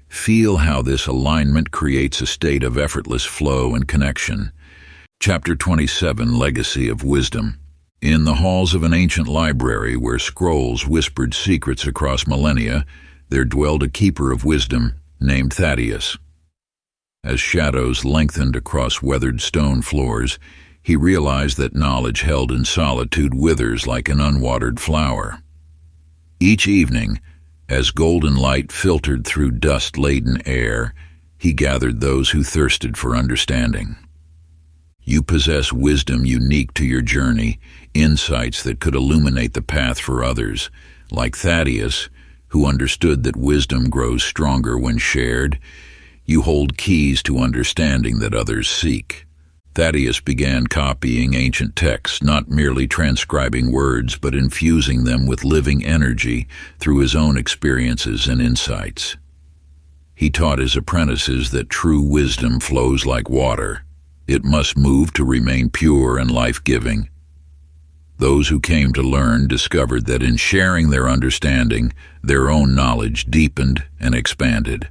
Feel how this alignment creates a state of effortless flow and connection. Chapter 27, Legacy of Wisdom. In the halls of an ancient library where scrolls whispered secrets across millennia, there dwelled a keeper of wisdom named Thaddeus. As shadows lengthened across weathered stone floors, he realized that knowledge held in solitude withers like an unwatered flower. Each evening, as golden light filtered through dust-laden air, he gathered those who thirsted for understanding. You possess wisdom unique to your journey, insights that could illuminate the path for others. Like Thaddeus, who understood that wisdom grows stronger when shared, you hold keys to understanding that others seek. Thaddeus began copying ancient texts, not merely transcribing words, but infusing them with living energy through his own experiences and insights. He taught his apprentices that true wisdom flows like water. It must move to remain pure and life-giving. Those who came to learn discovered that in sharing their understanding, their own knowledge deepened and expanded.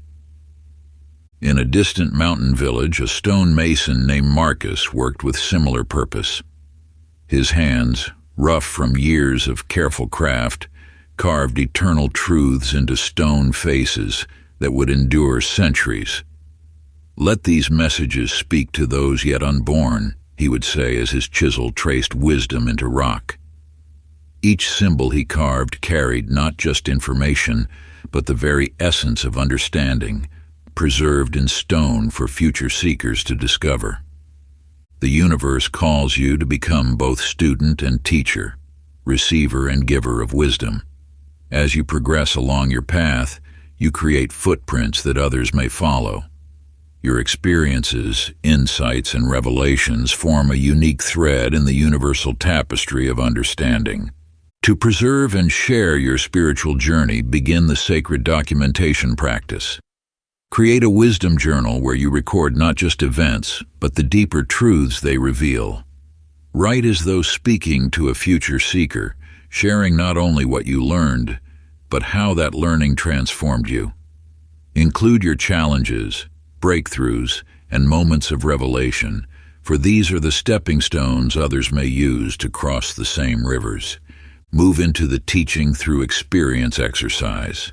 In a distant mountain village, a stone mason named Marcus worked with similar purpose. His hands, rough from years of careful craft, carved eternal truths into stone faces that would endure centuries. "Let these messages speak to those yet unborn," he would say as his chisel traced wisdom into rock. Each symbol he carved carried not just information, but the very essence of understanding, preserved in stone for future seekers to discover. The universe calls you to become both student and teacher, receiver and giver of wisdom. As you progress along your path, you create footprints that others may follow. Your experiences, insights, and revelations form a unique thread in the universal tapestry of understanding. To preserve and share your spiritual journey, begin the sacred documentation practice. Create a wisdom journal where you record not just events, but the deeper truths they reveal. Write as though speaking to a future seeker, sharing not only what you learned, but how that learning transformed you. Include your challenges, breakthroughs, and moments of revelation, for these are the stepping stones others may use to cross the same rivers. Move into the teaching through experience exercise.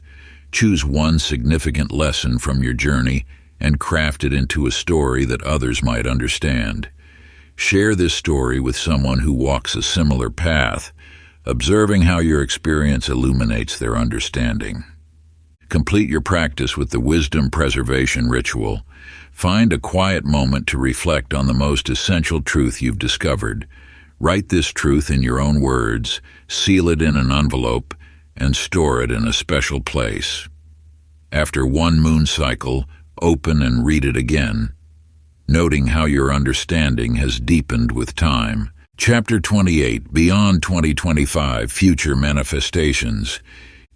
Choose one significant lesson from your journey and craft it into a story that others might understand. Share this story with someone who walks a similar path, observing how your experience illuminates their understanding. Complete your practice with the wisdom preservation ritual. Find a quiet moment to reflect on the most essential truth you've discovered. Write this truth in your own words, seal it in an envelope, and store it in a special place. After one moon cycle, open and read it again, noting how your understanding has deepened with time. Chapter 28, Beyond 2025, Future Manifestations.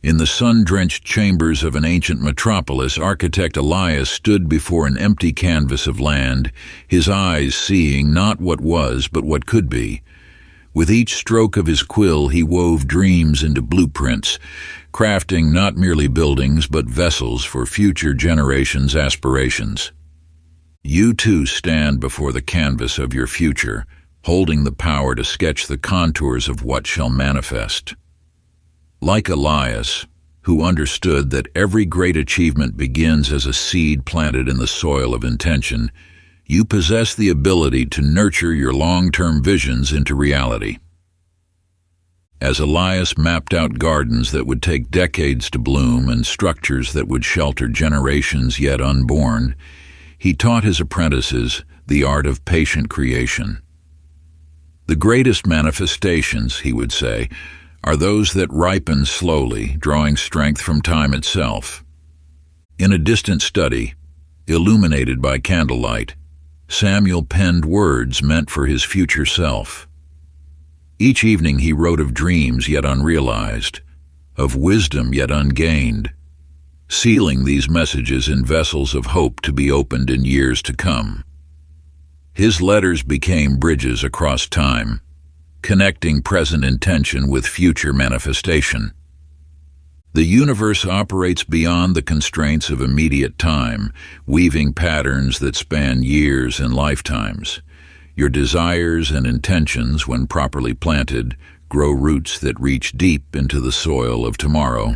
In the sun-drenched chambers of an ancient metropolis, architect Elias stood before an empty canvas of land, his eyes seeing not what was, but what could be. With each stroke of his quill, he wove dreams into blueprints, crafting not merely buildings, but vessels for future generations' aspirations. You too stand before the canvas of your future, holding the power to sketch the contours of what shall manifest. Like Elias, who understood that every great achievement begins as a seed planted in the soil of intention, you possess the ability to nurture your long-term visions into reality. As Elias mapped out gardens that would take decades to bloom and structures that would shelter generations yet unborn, he taught his apprentices the art of patient creation. The greatest manifestations, he would say, are those that ripen slowly, drawing strength from time itself. In a distant study, illuminated by candlelight, Samuel penned words meant for his future self. Each evening he wrote of dreams yet unrealized, of wisdom yet ungained, sealing these messages in vessels of hope to be opened in years to come. His letters became bridges across time, connecting present intention with future manifestation. The universe operates beyond the constraints of immediate time, weaving patterns that span years and lifetimes. Your desires and intentions, when properly planted, grow roots that reach deep into the soil of tomorrow.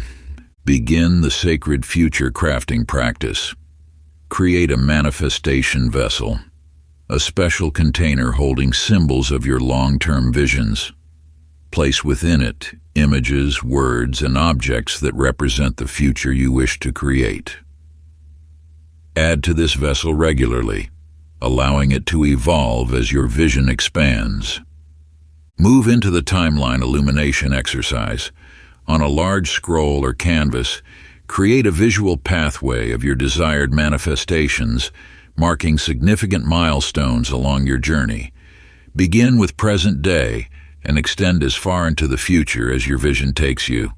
Begin the sacred future crafting practice. Create a manifestation vessel, a special container holding symbols of your long-term visions. Place within it images, words, and objects that represent the future you wish to create. Add to this vessel regularly, allowing it to evolve as your vision expands. Move into the timeline illumination exercise. On a large scroll or canvas, create a visual pathway of your desired manifestations, marking significant milestones along your journey. Begin with present day and extend as far into the future as your vision takes you.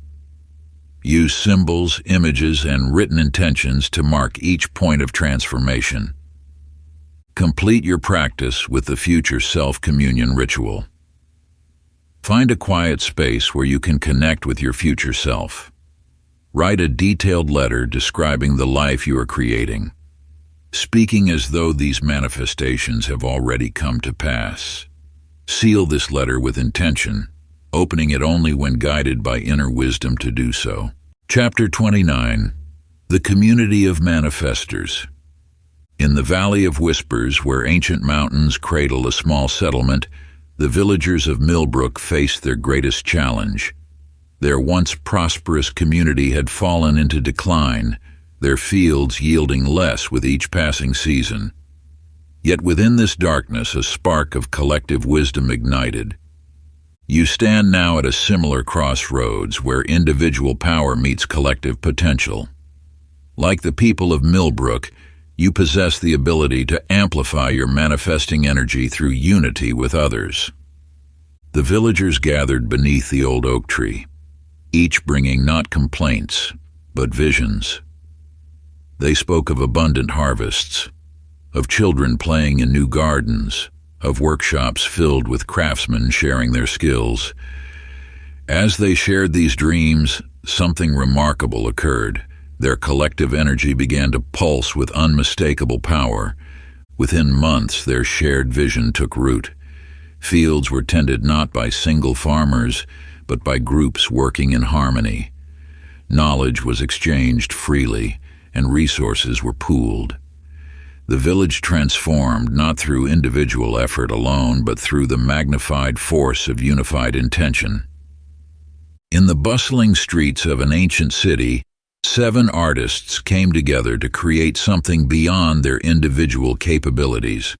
Use symbols, images, and written intentions to mark each point of transformation. Complete your practice with the future self-communion ritual. Find a quiet space where you can connect with your future self. Write a detailed letter describing the life you are creating, speaking as though these manifestations have already come to pass. Seal this letter with intention, opening it only when guided by inner wisdom to do so. Chapter 29. The Community of Manifestors. In the Valley of Whispers, where ancient mountains cradle a small settlement, the villagers of Millbrook faced their greatest challenge. Their once prosperous community had fallen into decline, their fields yielding less with each passing season. Yet within this darkness a spark of collective wisdom ignited. You stand now at a similar crossroads where individual power meets collective potential. Like the people of Millbrook, you possess the ability to amplify your manifesting energy through unity with others. The villagers gathered beneath the old oak tree, each bringing not complaints, but visions. They spoke of abundant harvests, of children playing in new gardens, of workshops filled with craftsmen sharing their skills. As they shared these dreams, something remarkable occurred. Their collective energy began to pulse with unmistakable power. Within months, their shared vision took root. Fields were tended not by single farmers, but by groups working in harmony. Knowledge was exchanged freely, and resources were pooled. The village transformed not through individual effort alone, but through the magnified force of unified intention. In the bustling streets of an ancient city, 7 artists came together to create something beyond their individual capabilities.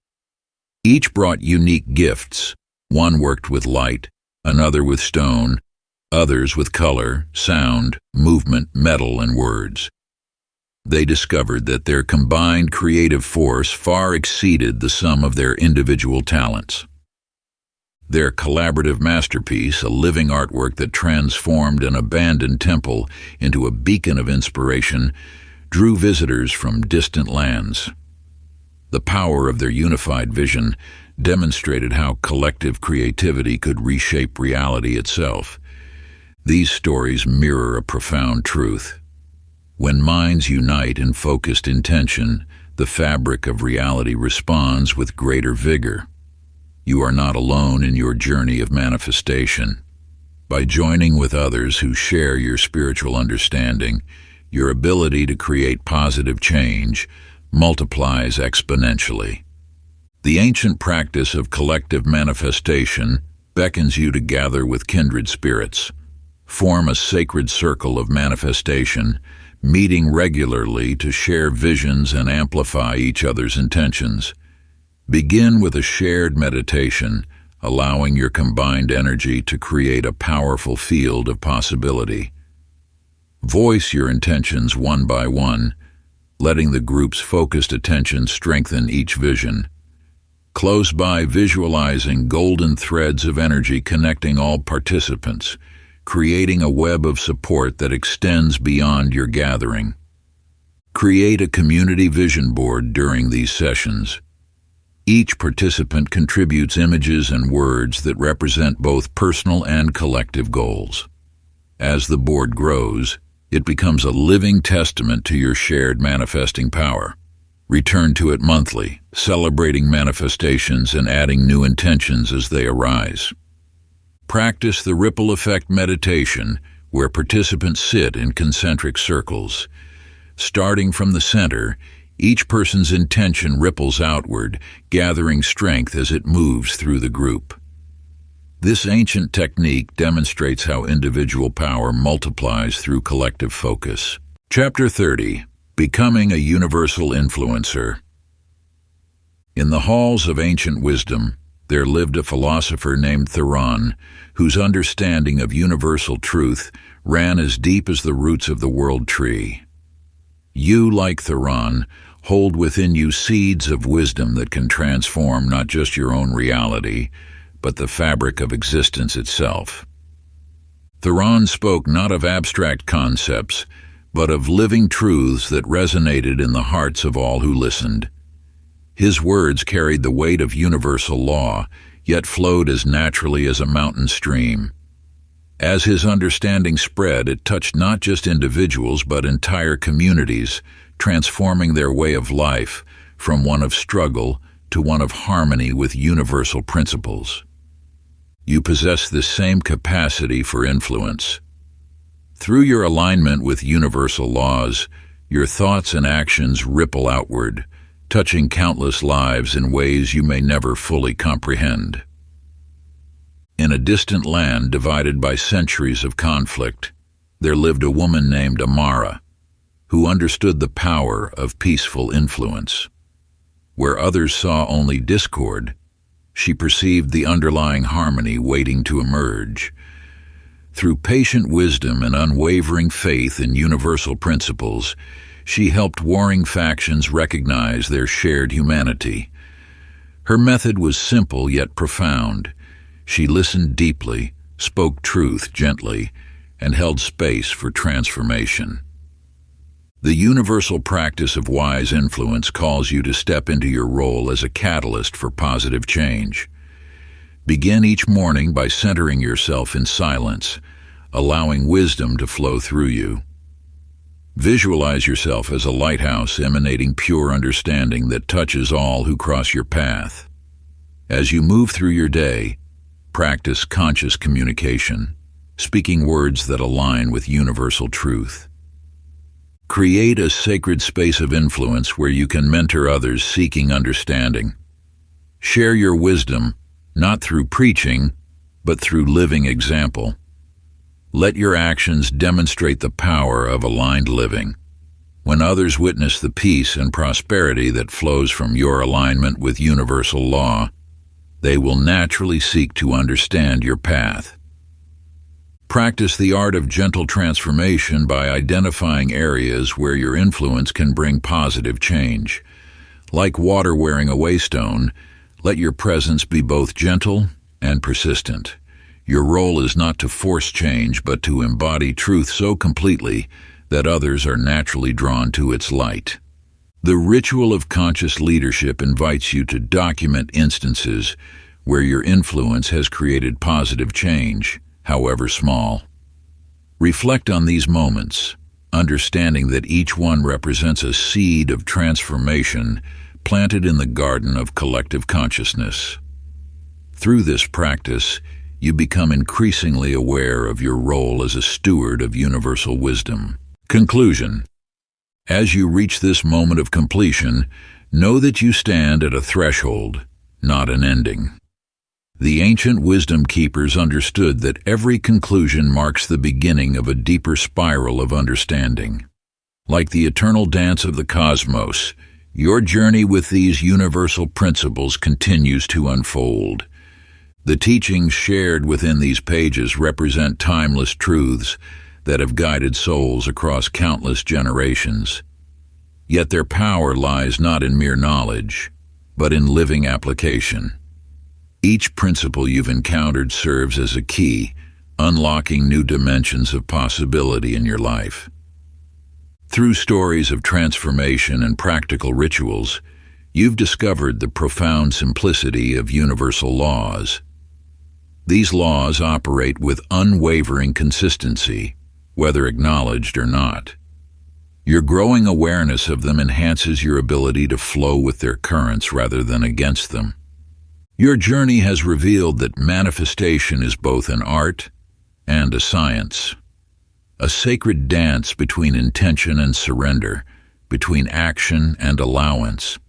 Each brought unique gifts. One worked with light, another with stone, others with color, sound, movement, metal, and words. They discovered that their combined creative force far exceeded the sum of their individual talents. Their collaborative masterpiece, a living artwork that transformed an abandoned temple into a beacon of inspiration, drew visitors from distant lands. The power of their unified vision demonstrated how collective creativity could reshape reality itself. These stories mirror a profound truth. When minds unite in focused intention, the fabric of reality responds with greater vigor. You are not alone in your journey of manifestation. By joining with others who share your spiritual understanding, your ability to create positive change multiplies exponentially. The ancient practice of collective manifestation beckons you to gather with kindred spirits. Form a sacred circle of manifestation, meeting regularly to share visions and amplify each other's intentions. Begin with a shared meditation, allowing your combined energy to create a powerful field of possibility. Voice your intentions one by one, letting the group's focused attention strengthen each vision. Close by, visualizing golden threads of energy connecting all participants, creating a web of support that extends beyond your gathering. Create a community vision board during these sessions. Each participant contributes images and words that represent both personal and collective goals. As the board grows, it becomes a living testament to your shared manifesting power. Return to it monthly, celebrating manifestations and adding new intentions as they arise. Practice the ripple effect meditation, where participants sit in concentric circles. Starting from the center, each person's intention ripples outward, gathering strength as it moves through the group. This ancient technique demonstrates how individual power multiplies through collective focus. Chapter 30. Becoming a Universal Influencer. In the halls of ancient wisdom, there lived a philosopher named Theron, whose understanding of universal truth ran as deep as the roots of the world tree. You, like Theron, hold within you seeds of wisdom that can transform not just your own reality, but the fabric of existence itself. Theron spoke not of abstract concepts, but of living truths that resonated in the hearts of all who listened. His words carried the weight of universal law, yet flowed as naturally as a mountain stream. As his understanding spread, it touched not just individuals but entire communities, transforming their way of life from one of struggle to one of harmony with universal principles. You possess this same capacity for influence. Through your alignment with universal laws, your thoughts and actions ripple outward, touching countless lives in ways you may never fully comprehend. In a distant land divided by centuries of conflict, there lived a woman named Amara, who understood the power of peaceful influence. Where others saw only discord, she perceived the underlying harmony waiting to emerge. Through patient wisdom and unwavering faith in universal principles, she helped warring factions recognize their shared humanity. Her method was simple yet profound. She listened deeply, spoke truth gently, and held space for transformation. The universal practice of wise influence calls you to step into your role as a catalyst for positive change. Begin each morning by centering yourself in silence, allowing wisdom to flow through you. Visualize yourself as a lighthouse emanating pure understanding that touches all who cross your path. As you move through your day, practice conscious communication, speaking words that align with universal truth. Create a sacred space of influence where you can mentor others seeking understanding. Share your wisdom, not through preaching, but through living example. Let your actions demonstrate the power of aligned living. When others witness the peace and prosperity that flows from your alignment with universal law, they will naturally seek to understand your path. Practice the art of gentle transformation by identifying areas where your influence can bring positive change. Like water wearing away stone, let your presence be both gentle and persistent. Your role is not to force change, but to embody truth so completely that others are naturally drawn to its light. The ritual of conscious leadership invites you to document instances where your influence has created positive change, however small. Reflect on these moments, understanding that each one represents a seed of transformation planted in the garden of collective consciousness. Through this practice, you become increasingly aware of your role as a steward of universal wisdom. Conclusion. As you reach this moment of completion, know that you stand at a threshold, not an ending. The ancient wisdom keepers understood that every conclusion marks the beginning of a deeper spiral of understanding. Like the eternal dance of the cosmos, your journey with these universal principles continues to unfold. The teachings shared within these pages represent timeless truths that have guided souls across countless generations. Yet their power lies not in mere knowledge, but in living application. Each principle you've encountered serves as a key, unlocking new dimensions of possibility in your life. Through stories of transformation and practical rituals, you've discovered the profound simplicity of universal laws. These laws operate with unwavering consistency, whether acknowledged or not. Your growing awareness of them enhances your ability to flow with their currents rather than against them. Your journey has revealed that manifestation is both an art and a science, a sacred dance between intention and surrender, between action and allowance.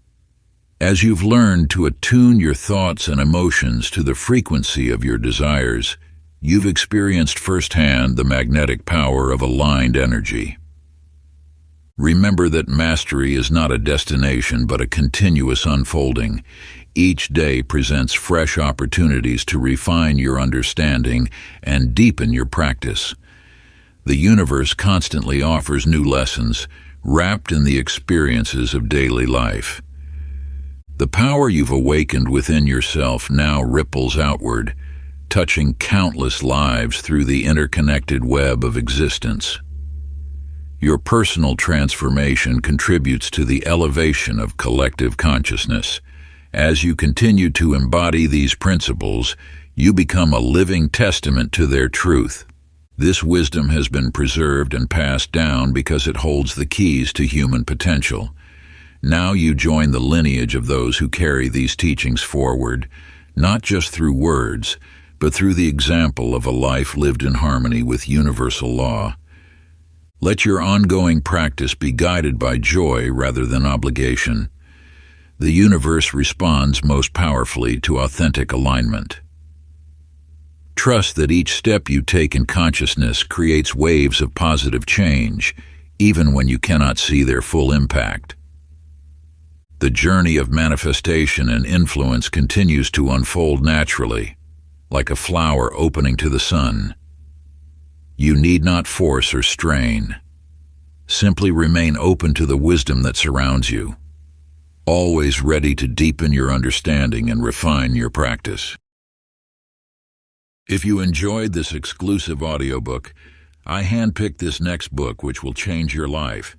As you've learned to attune your thoughts and emotions to the frequency of your desires, you've experienced firsthand the magnetic power of aligned energy. Remember that mastery is not a destination but a continuous unfolding. Each day presents fresh opportunities to refine your understanding and deepen your practice. The universe constantly offers new lessons, wrapped in the experiences of daily life. The power you've awakened within yourself now ripples outward, touching countless lives through the interconnected web of existence. Your personal transformation contributes to the elevation of collective consciousness. As you continue to embody these principles, you become a living testament to their truth. This wisdom has been preserved and passed down because it holds the keys to human potential. Now you join the lineage of those who carry these teachings forward, not just through words, but through the example of a life lived in harmony with universal law. Let your ongoing practice be guided by joy rather than obligation. The universe responds most powerfully to authentic alignment. Trust that each step you take in consciousness creates waves of positive change, even when you cannot see their full impact. The journey of manifestation and influence continues to unfold naturally, like a flower opening to the sun. You need not force or strain. Simply remain open to the wisdom that surrounds you, always ready to deepen your understanding and refine your practice. If you enjoyed this exclusive audiobook, I handpicked this next book which will change your life.